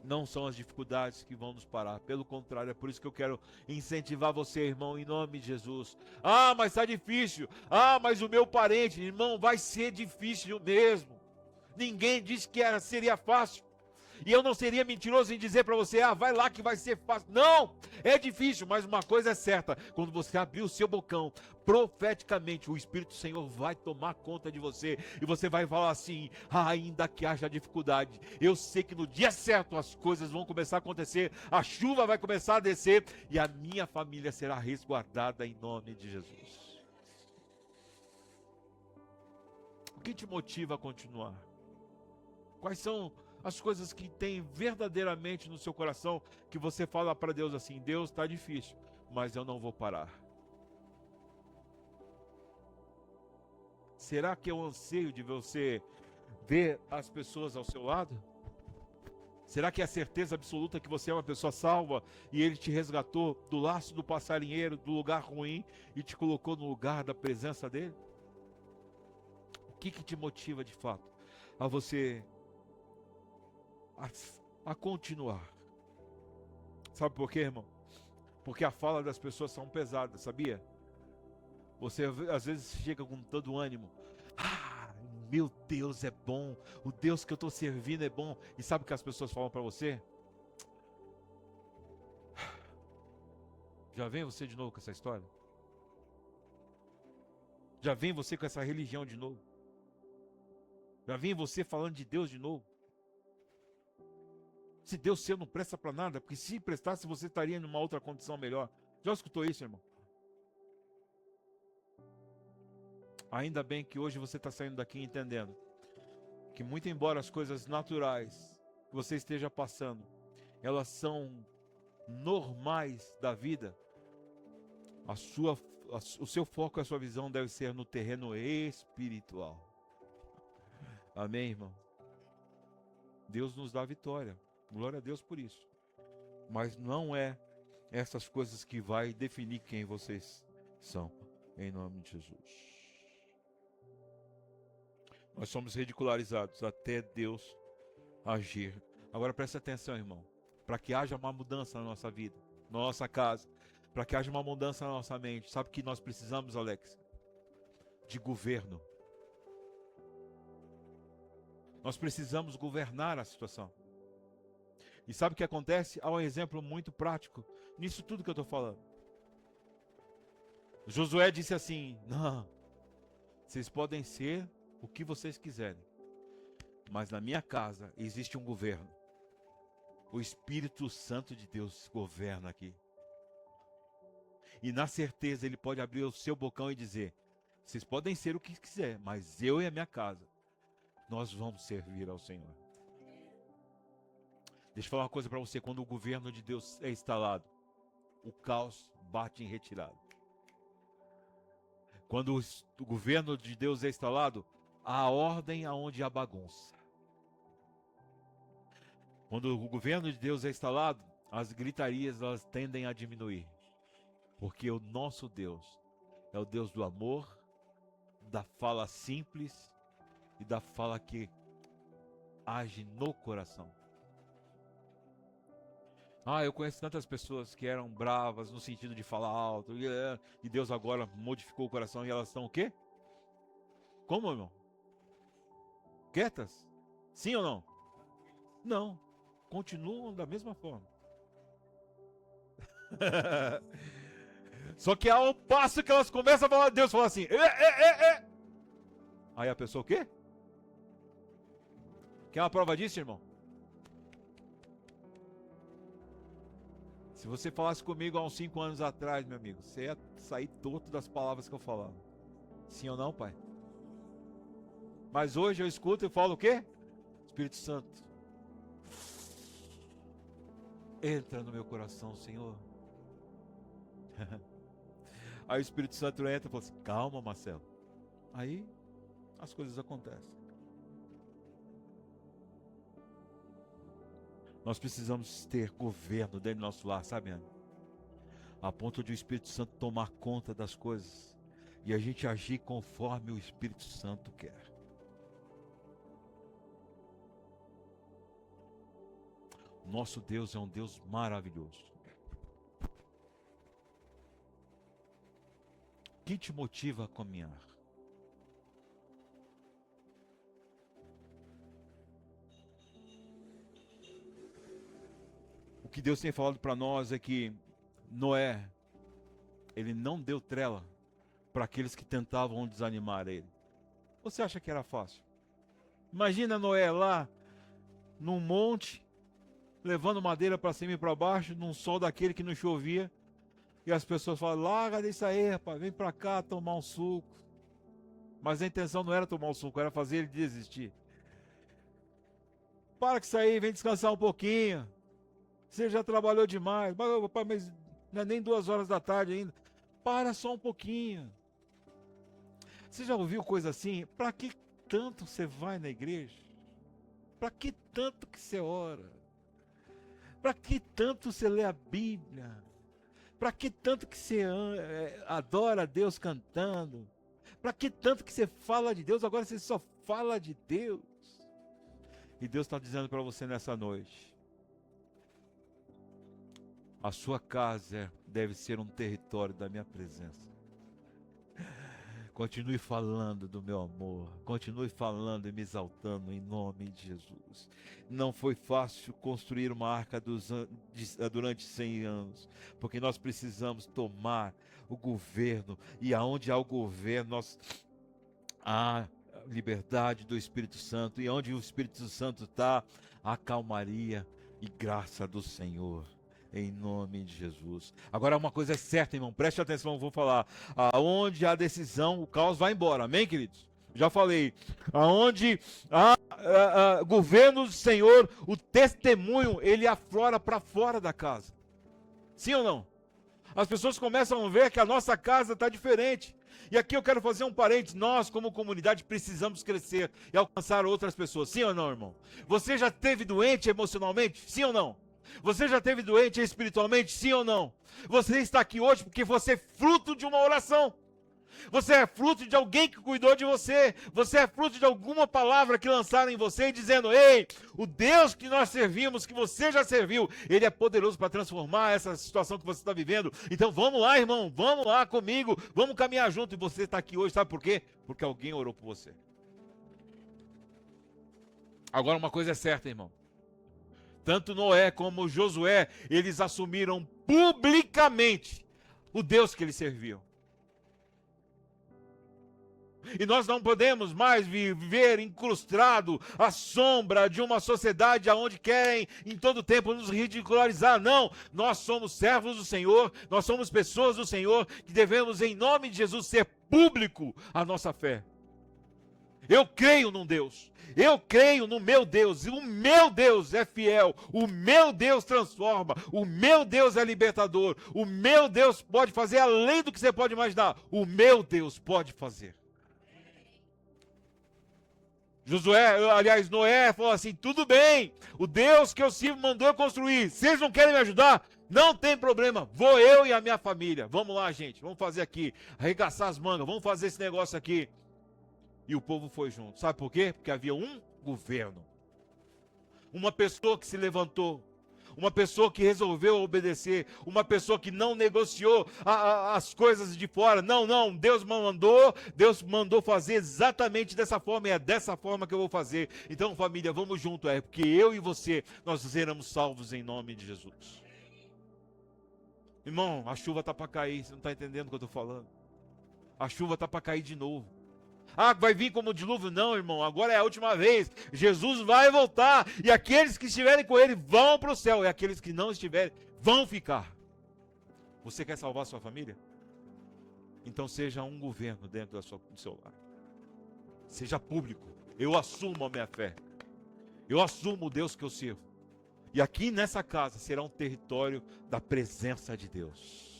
Não são as dificuldades que vão nos parar. Pelo contrário, é por isso que eu quero incentivar você, irmão, em nome de Jesus. Ah, mas está difícil. Ah, mas o meu parente, irmão, vai ser difícil mesmo. Ninguém disse que seria fácil. E eu não seria mentiroso em dizer para você, vai lá que vai ser fácil. Não, é difícil, mas uma coisa é certa. Quando você abrir o seu bocão, profeticamente, o Espírito do Senhor vai tomar conta de você. E você vai falar assim, ainda que haja dificuldade, eu sei que no dia certo as coisas vão começar a acontecer. A chuva vai começar a descer e a minha família será resguardada em nome de Jesus. O que te motiva a continuar? Quais são as coisas que tem verdadeiramente no seu coração, que você fala para Deus assim, Deus, está difícil, mas eu não vou parar. Será que é o anseio de você ver as pessoas ao seu lado? Será que é a certeza absoluta que você é uma pessoa salva e Ele te resgatou do laço do passarinheiro, do lugar ruim e te colocou no lugar da presença dEle? O que te motiva de fato a você a continuar? Sabe por quê, irmão? Porque a fala das pessoas são pesadas, sabia? Você às vezes chega com todo ânimo. Meu Deus é bom, o Deus que eu estou servindo é bom. E sabe o que as pessoas falam para você? Já vem você de novo com essa história? Já vem você com essa religião de novo? Já vem você falando de Deus de novo? Se Deus seu não presta para nada, porque se prestasse você estaria em uma outra condição melhor. Já escutou isso, irmão? Ainda bem que hoje você está saindo daqui entendendo que muito embora as coisas naturais que você esteja passando, elas são normais da vida, o seu foco, a sua visão deve ser no terreno espiritual. Amém, irmão? Deus nos dá vitória. Glória a Deus por isso. Mas não é essas coisas que vai definir quem vocês são. Em nome de Jesus. Nós somos ridicularizados até Deus agir. Agora preste atenção, irmão. Para que haja uma mudança na nossa vida, na nossa casa, para que haja uma mudança na nossa mente, sabe o que nós precisamos, Alex? De governo. Nós precisamos governar a situação. E sabe o que acontece? Há um exemplo muito prático nisso tudo que eu estou falando. Josué disse assim, não, vocês podem ser o que vocês quiserem, mas na minha casa existe um governo. O Espírito Santo de Deus governa aqui. E na certeza ele pode abrir o seu bocão e dizer, vocês podem ser o que quiser, mas eu e a minha casa, nós vamos servir ao Senhor. Deixa eu falar uma coisa para você, quando o governo de Deus é instalado, o caos bate em retirada. Quando o governo de Deus é instalado, há ordem aonde há bagunça. Quando o governo de Deus é instalado, as gritarias elas tendem a diminuir. Porque o nosso Deus é o Deus do amor, da fala simples e da fala que age no coração. Eu conheço tantas pessoas que eram bravas no sentido de falar alto, e Deus agora modificou o coração e elas estão o quê? Como, irmão? Quietas? Sim ou não? Não. Continuam da mesma forma. Só que ao passo que elas começam a falar, Deus fala assim, Aí a pessoa o quê? Quer uma prova disso, irmão? Se você falasse comigo há uns 5 anos atrás, meu amigo, você ia sair torto das palavras que eu falava. Sim ou não, pai? Mas hoje eu escuto e falo o quê? Espírito Santo, entra no meu coração, Senhor. Aí o Espírito Santo entra e fala assim, calma, Marcelo. Aí as coisas acontecem. Nós precisamos ter governo dentro do nosso lar, sabe, Ana? A ponto de o Espírito Santo tomar conta das coisas e a gente agir conforme o Espírito Santo quer. Nosso Deus é um Deus maravilhoso. O que te motiva a caminhar? O que Deus tem falado para nós é que Noé, ele não deu trela para aqueles que tentavam desanimar ele. Você acha que era fácil? Imagina Noé lá, num monte, levando madeira para cima e para baixo, num sol daquele que não chovia, e as pessoas falam, larga disso aí, rapaz, vem para cá tomar um suco. Mas a intenção não era tomar um suco, era fazer ele desistir. Para com isso aí, vem descansar um pouquinho. Você já trabalhou demais, mas não é nem 2 horas da tarde ainda. Para só um pouquinho. Você já ouviu coisa assim? Para que tanto você vai na igreja? Para que tanto que você ora? Para que tanto você lê a Bíblia? Para que tanto que você adora a Deus cantando? Para que tanto que você fala de Deus? Agora você só fala de Deus. E Deus está dizendo para você nessa noite: a sua casa deve ser um território da minha presença. Continue falando do meu amor. Continue falando e me exaltando em nome de Jesus. Não foi fácil construir uma arca durante 100 anos. Porque nós precisamos tomar o governo. E aonde há o governo, há liberdade do Espírito Santo. E onde o Espírito Santo está, há calmaria e graça do Senhor. Em nome de Jesus. Agora uma coisa é certa, irmão, preste atenção, vou falar. Aonde há decisão, o caos vai embora, amém, queridos? Já falei. Aonde há governo do Senhor, o testemunho, ele aflora para fora da casa. Sim ou não? As pessoas começam a ver que a nossa casa está diferente. E aqui eu quero fazer um parênteses. Nós, como comunidade, precisamos crescer e alcançar outras pessoas. Sim ou não, irmão? Você já esteve doente emocionalmente? Sim ou não? Você já esteve doente espiritualmente? Sim ou não? Você está aqui hoje porque você é fruto de uma oração. Você é fruto de alguém que cuidou de você. Você é fruto de alguma palavra que lançaram em você dizendo: ei, o Deus que nós servimos, que você já serviu, Ele é poderoso para transformar essa situação que você está vivendo. Então vamos lá, irmão, vamos lá comigo, vamos caminhar junto. E você está aqui hoje, sabe por quê? Porque alguém orou por você. Agora uma coisa é certa, irmão. Tanto Noé como Josué, eles assumiram publicamente o Deus que eles serviam. E nós não podemos mais viver incrustado à sombra de uma sociedade onde querem em todo tempo nos ridicularizar. Não, nós somos servos do Senhor, nós somos pessoas do Senhor que devemos, em nome de Jesus, ser público a nossa fé. Eu creio num Deus, eu creio no meu Deus, e o meu Deus é fiel, o meu Deus transforma, o meu Deus é libertador, o meu Deus pode fazer além do que você pode imaginar, o meu Deus pode fazer. Noé falou assim: tudo bem, o Deus que eu sirvo mandou eu construir, vocês não querem me ajudar? Não tem problema, vou eu e a minha família, vamos lá, gente, vamos fazer aqui, arregaçar as mangas, vamos fazer esse negócio aqui. E o povo foi junto. Sabe por quê? Porque havia um governo. Uma pessoa que se levantou. Uma pessoa que resolveu obedecer. Uma pessoa que não negociou as coisas de fora. Não, não. Deus mandou fazer exatamente dessa forma. E é dessa forma que eu vou fazer. Então, família, vamos junto. É porque eu e você, nós seremos salvos em nome de Jesus. Irmão, a chuva está para cair. Você não está entendendo o que eu estou falando? A chuva está para cair de novo. Ah, vai vir como dilúvio? Não, irmão, agora é a última vez. Jesus vai voltar. E aqueles que estiverem com ele vão para o céu. E aqueles que não estiverem vão ficar. Você quer salvar a sua família? Então seja um governo dentro do seu lar. Seja público. Eu assumo a minha fé. Eu assumo o Deus que eu sirvo. E aqui nessa casa será um território da presença de Deus.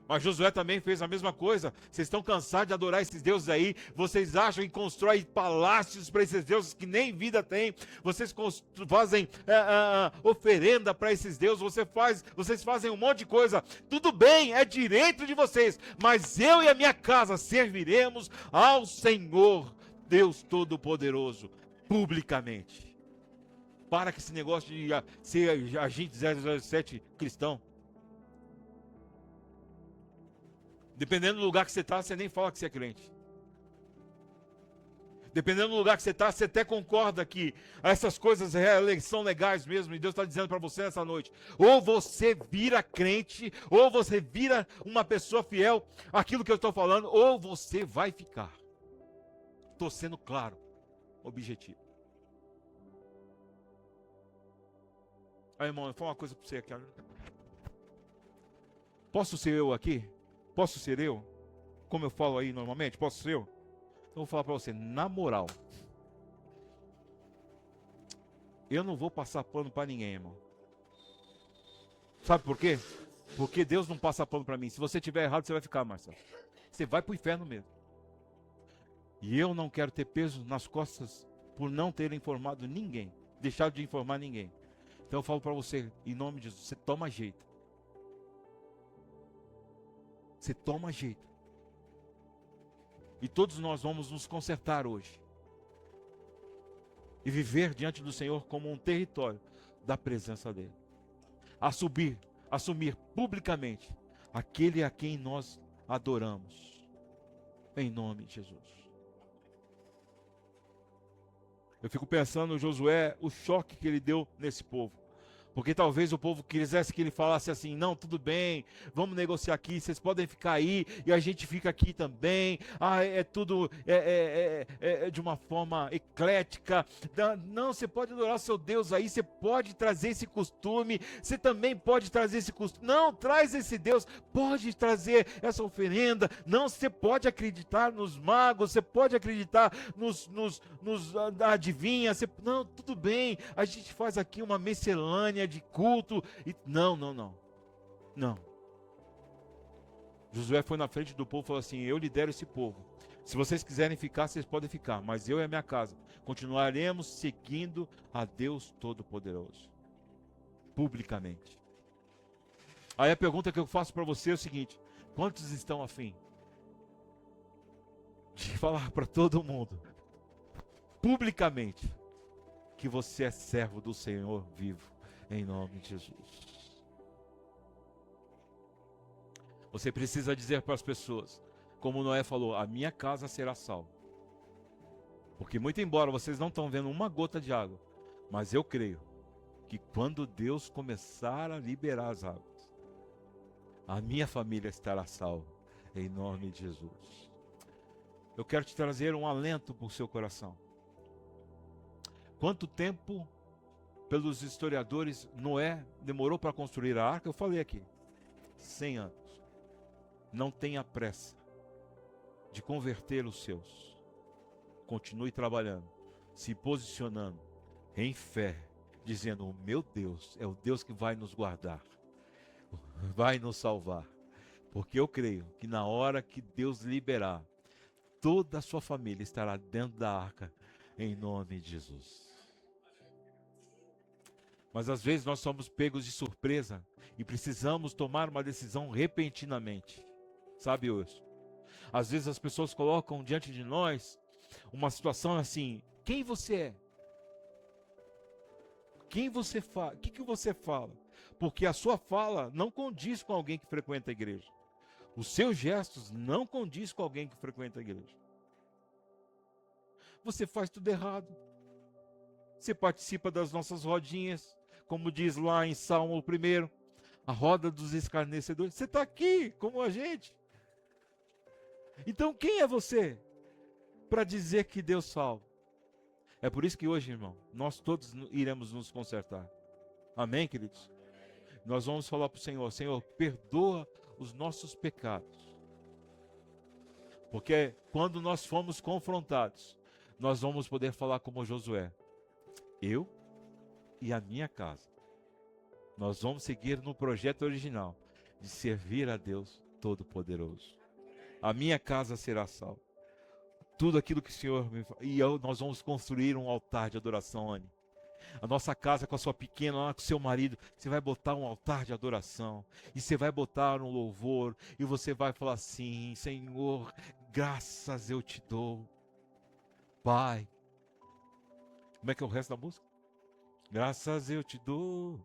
Mas Josué também fez a mesma coisa. Vocês estão cansados de adorar esses deuses aí. Vocês acham que constroem palácios para esses deuses que nem vida tem. Vocês fazem oferenda para esses deuses. Vocês fazem um monte de coisa. Tudo bem, é direito de vocês. Mas eu e a minha casa serviremos ao Senhor, Deus Todo-Poderoso, publicamente. Para com esse negócio de ser agente 007 cristão. Dependendo do lugar que você está, você nem fala que você é crente. Dependendo do lugar que você está, você até concorda que essas coisas são legais mesmo. E Deus está dizendo para você nessa noite. Ou você vira crente, ou você vira uma pessoa fiel àquilo que eu estou falando, ou você vai ficar. Estou sendo claro, objetivo. Aí, irmão, eu vou falar uma coisa para você aqui. Posso ser eu aqui? Posso ser eu? Como eu falo aí normalmente? Posso ser eu? Então eu vou falar para você, na moral. Eu não vou passar pano para ninguém, irmão. Sabe por quê? Porque Deus não passa pano para mim. Se você estiver errado, você vai ficar, Marcelo. Você vai para o inferno mesmo. E eu não quero ter peso nas costas por não ter informado ninguém. Deixado de informar ninguém. Então eu falo para você, em nome de Jesus, você toma jeito. Você toma jeito. E todos nós vamos nos consertar hoje. E viver diante do Senhor como um território da presença dEle. Assumir publicamente aquele a quem nós adoramos. Em nome de Jesus. Eu fico pensando, Josué, o choque que ele deu nesse povo. Porque talvez o povo quisesse que ele falasse assim, não, tudo bem, vamos negociar aqui, vocês podem ficar aí, e a gente fica aqui também, é tudo de uma forma eclética, não, você pode adorar seu Deus aí, você pode trazer esse costume, você também pode trazer esse costume, não, traz esse Deus, pode trazer essa oferenda, não, você pode acreditar nos magos, você pode acreditar nos adivinhas, não, tudo bem, a gente faz aqui uma miscelânea de culto, não. Josué foi na frente do povo e falou assim, eu lidero esse povo, se vocês quiserem ficar, vocês podem ficar, mas eu e a minha casa, continuaremos seguindo a Deus Todo-Poderoso, publicamente. Aí a pergunta que eu faço para você é o seguinte, quantos estão afim de falar para todo mundo, publicamente, que você é servo do Senhor vivo, em nome de Jesus. Você precisa dizer para as pessoas, como Noé falou, a minha casa será salva. Porque muito embora vocês não estão vendo uma gota de água, mas eu creio que quando Deus começar a liberar as águas, a minha família estará salva, em nome de Jesus. Eu quero te trazer um alento para o seu coração. Quanto tempo, pelos historiadores, Noé demorou para construir a arca? Eu falei aqui, 100 anos. Não tenha pressa de converter os seus. Continue trabalhando, se posicionando em fé, dizendo, o meu Deus é o Deus que vai nos guardar, vai nos salvar. Porque eu creio que na hora que Deus liberar, toda a sua família estará dentro da arca, em nome de Jesus. Mas às vezes nós somos pegos de surpresa e precisamos tomar uma decisão repentinamente. Sabe, hoje? Às vezes as pessoas colocam diante de nós uma situação assim: quem você é? Quem você fala? O que você fala? Porque a sua fala não condiz com alguém que frequenta a igreja. Os seus gestos não condiz com alguém que frequenta a igreja. Você faz tudo errado. Você participa das nossas rodinhas, como diz lá em Salmo 1, a roda dos escarnecedores. Você está aqui como a gente. Então quem é você para dizer que Deus salva? É por isso que hoje, irmão, nós todos iremos nos consertar. Amém, queridos? Nós vamos falar para o Senhor: Senhor, perdoa os nossos pecados. Porque quando nós formos confrontados, nós vamos poder falar como Josué: eu e a minha casa. Nós vamos seguir no projeto original de servir a Deus Todo-Poderoso. A minha casa será salva. Tudo aquilo que o Senhor me fala. Nós vamos construir um altar de adoração, Anne. A nossa casa com a sua pequena, lá com o seu marido, você vai botar um altar de adoração. E você vai botar um louvor. E você vai falar assim: Senhor, graças eu te dou. Pai. Como é que é o resto da música? Graças eu te dou.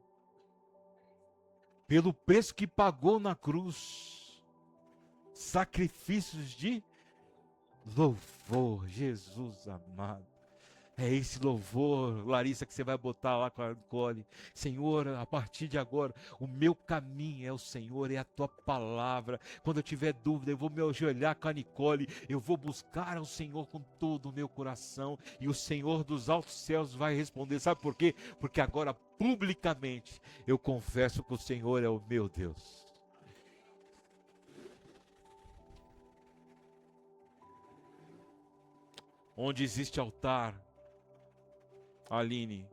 Pelo preço que pagou na cruz. Sacrifícios de louvor, Jesus amado. É esse louvor, Larissa, que você vai botar lá com a Nicole. Senhor, a partir de agora, o meu caminho é o Senhor, é a tua palavra. Quando eu tiver dúvida, eu vou me ajoelhar com a Nicole. Eu vou buscar ao Senhor com todo o meu coração. E o Senhor dos altos céus vai responder. Sabe por quê? Porque agora, publicamente, eu confesso que o Senhor é o meu Deus. Onde existe altar, Aline,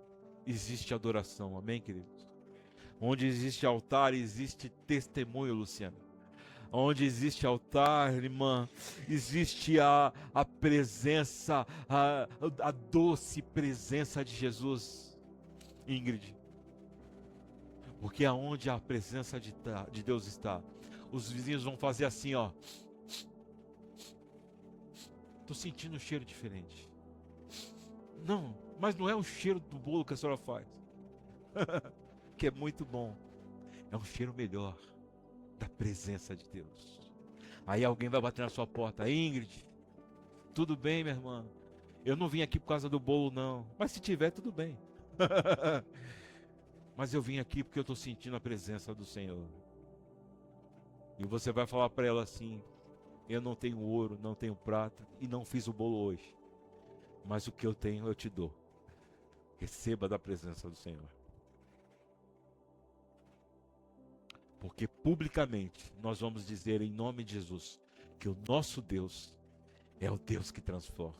existe adoração, amém, queridos? Onde existe altar, existe testemunho, Luciana. Onde existe altar, irmã, existe a presença, a doce presença de Jesus, Ingrid. Porque aonde a presença de Deus está, os vizinhos vão fazer assim, ó. Estou sentindo um cheiro diferente. Não, mas não é o cheiro do bolo que a senhora faz. Que é muito bom. É um cheiro melhor da presença de Deus. Aí alguém vai bater na sua porta: Ingrid, tudo bem, minha irmã? Eu não vim aqui por causa do bolo, não. Mas se tiver, tudo bem. Mas eu vim aqui porque eu estou sentindo a presença do Senhor. E você vai falar para ela assim: eu não tenho ouro, não tenho prata e não fiz o bolo hoje. Mas o que eu tenho eu te dou. Receba da presença do Senhor. Porque publicamente nós vamos dizer em nome de Jesus que o nosso Deus é o Deus que transforma.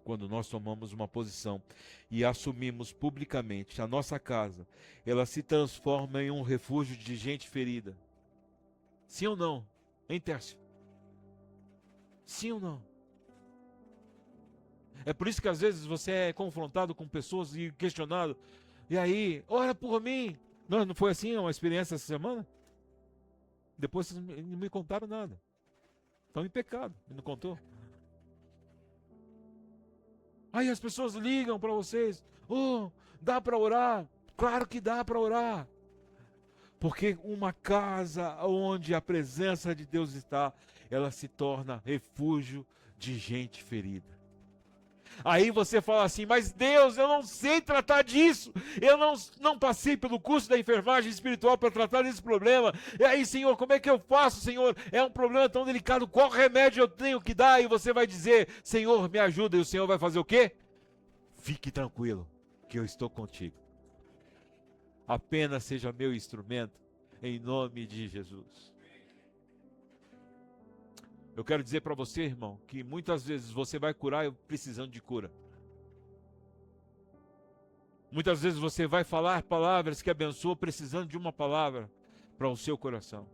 Quando nós tomamos uma posição e assumimos publicamente a nossa casa, ela se transforma em um refúgio de gente ferida. Sim ou não? Hein, Tércio? Sim ou não? É por isso que às vezes você é confrontado com pessoas e questionado. E aí, ora por mim. Não foi assim uma experiência essa semana? Depois vocês não me contaram nada. Estão em pecado, não contou? Aí as pessoas ligam para vocês. Oh, dá para orar? Claro que dá para orar. Porque uma casa onde a presença de Deus está, ela se torna refúgio de gente ferida. Aí você fala assim: mas Deus, eu não sei tratar disso. Eu não passei pelo curso da enfermagem espiritual para tratar desse problema. E aí, Senhor, como é que eu faço, Senhor? É um problema tão delicado. Qual remédio eu tenho que dar? E você vai dizer: Senhor, me ajuda. E o Senhor vai fazer o quê? Fique tranquilo, que eu estou contigo. Apenas seja meu instrumento, em nome de Jesus. Eu quero dizer para você, irmão, que muitas vezes você vai curar precisando de cura. Muitas vezes você vai falar palavras que abençoam precisando de uma palavra para o seu coração.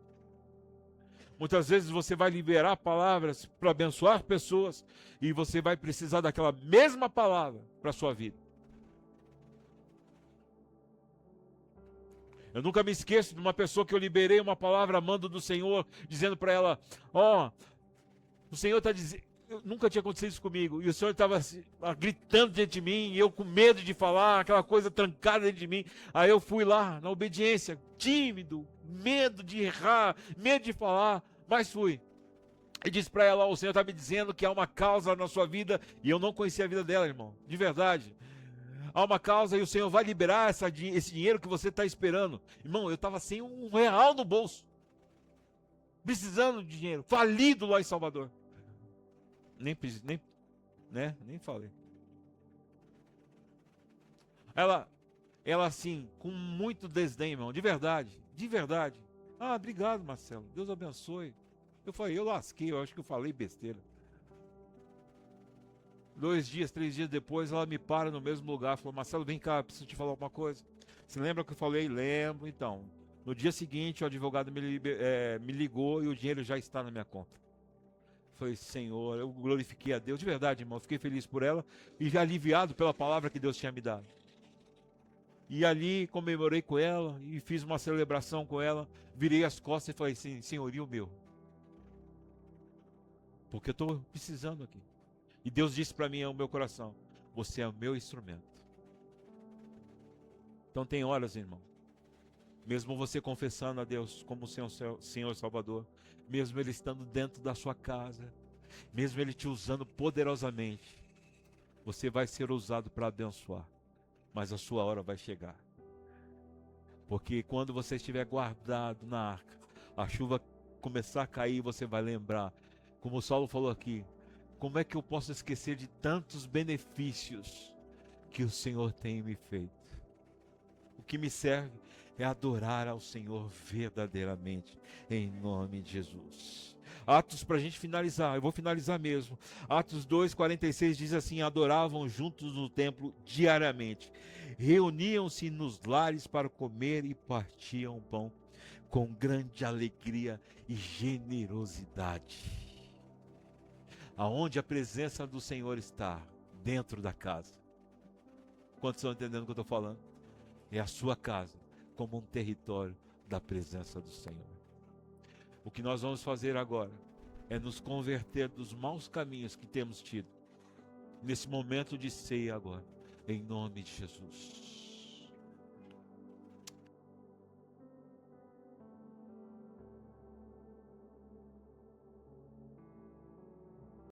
Muitas vezes você vai liberar palavras para abençoar pessoas e você vai precisar daquela mesma palavra para a sua vida. Eu nunca me esqueço de uma pessoa que eu liberei uma palavra amando do Senhor, dizendo para ela, ó, o Senhor está dizendo, nunca tinha acontecido isso comigo, e o Senhor estava gritando dentro de mim, e eu com medo de falar, aquela coisa trancada dentro de mim. Aí eu fui lá, na obediência, tímido, medo de errar, medo de falar, mas fui. E disse para ela, ó, o Senhor está me dizendo que há uma causa na sua vida, e eu não conhecia a vida dela, irmão, de verdade. Há uma causa e o Senhor vai liberar esse dinheiro que você está esperando. Irmão, eu estava sem R$ 1 no bolso, precisando de dinheiro, falido lá em Salvador. Nem falei. Ela assim, com muito desdém, irmão, de verdade. Ah, obrigado, Marcelo, Deus abençoe. Eu falei, eu lasquei, eu acho que eu falei besteira. 2 dias, 3 dias depois, ela me para no mesmo lugar, falou, Marcelo, vem cá, preciso te falar alguma coisa. Você lembra que eu falei? Lembro. Então, no dia seguinte, o advogado me ligou e o dinheiro já está na minha conta. Falei, Senhor, eu glorifiquei a Deus, de verdade, irmão, fiquei feliz por ela e aliviado pela palavra que Deus tinha me dado. E ali comemorei com ela e fiz uma celebração com ela, virei as costas e falei assim, senhorio meu, porque eu estou precisando aqui. E Deus disse para mim, ao meu coração, você é o meu instrumento. Então tem horas, irmão, mesmo você confessando a Deus como Senhor Salvador, mesmo Ele estando dentro da sua casa, mesmo Ele te usando poderosamente, você vai ser usado para abençoar, mas a sua hora vai chegar. Porque quando você estiver guardado na arca, a chuva começar a cair, você vai lembrar, como o Saulo falou aqui, como é que eu posso esquecer de tantos benefícios que o Senhor tem me feito? O que me serve é adorar ao Senhor verdadeiramente, em nome de Jesus. Atos, para a gente finalizar, eu vou finalizar mesmo. Atos 2:46 diz assim, adoravam juntos no templo diariamente, reuniam-se nos lares para comer e partiam o pão com grande alegria e generosidade. Aonde a presença do Senhor está? Dentro da casa. Quantos estão entendendo o que eu estou falando? É a sua casa, como um território da presença do Senhor. O que nós vamos fazer agora é nos converter dos maus caminhos que temos tido, nesse momento de ceia agora, em nome de Jesus.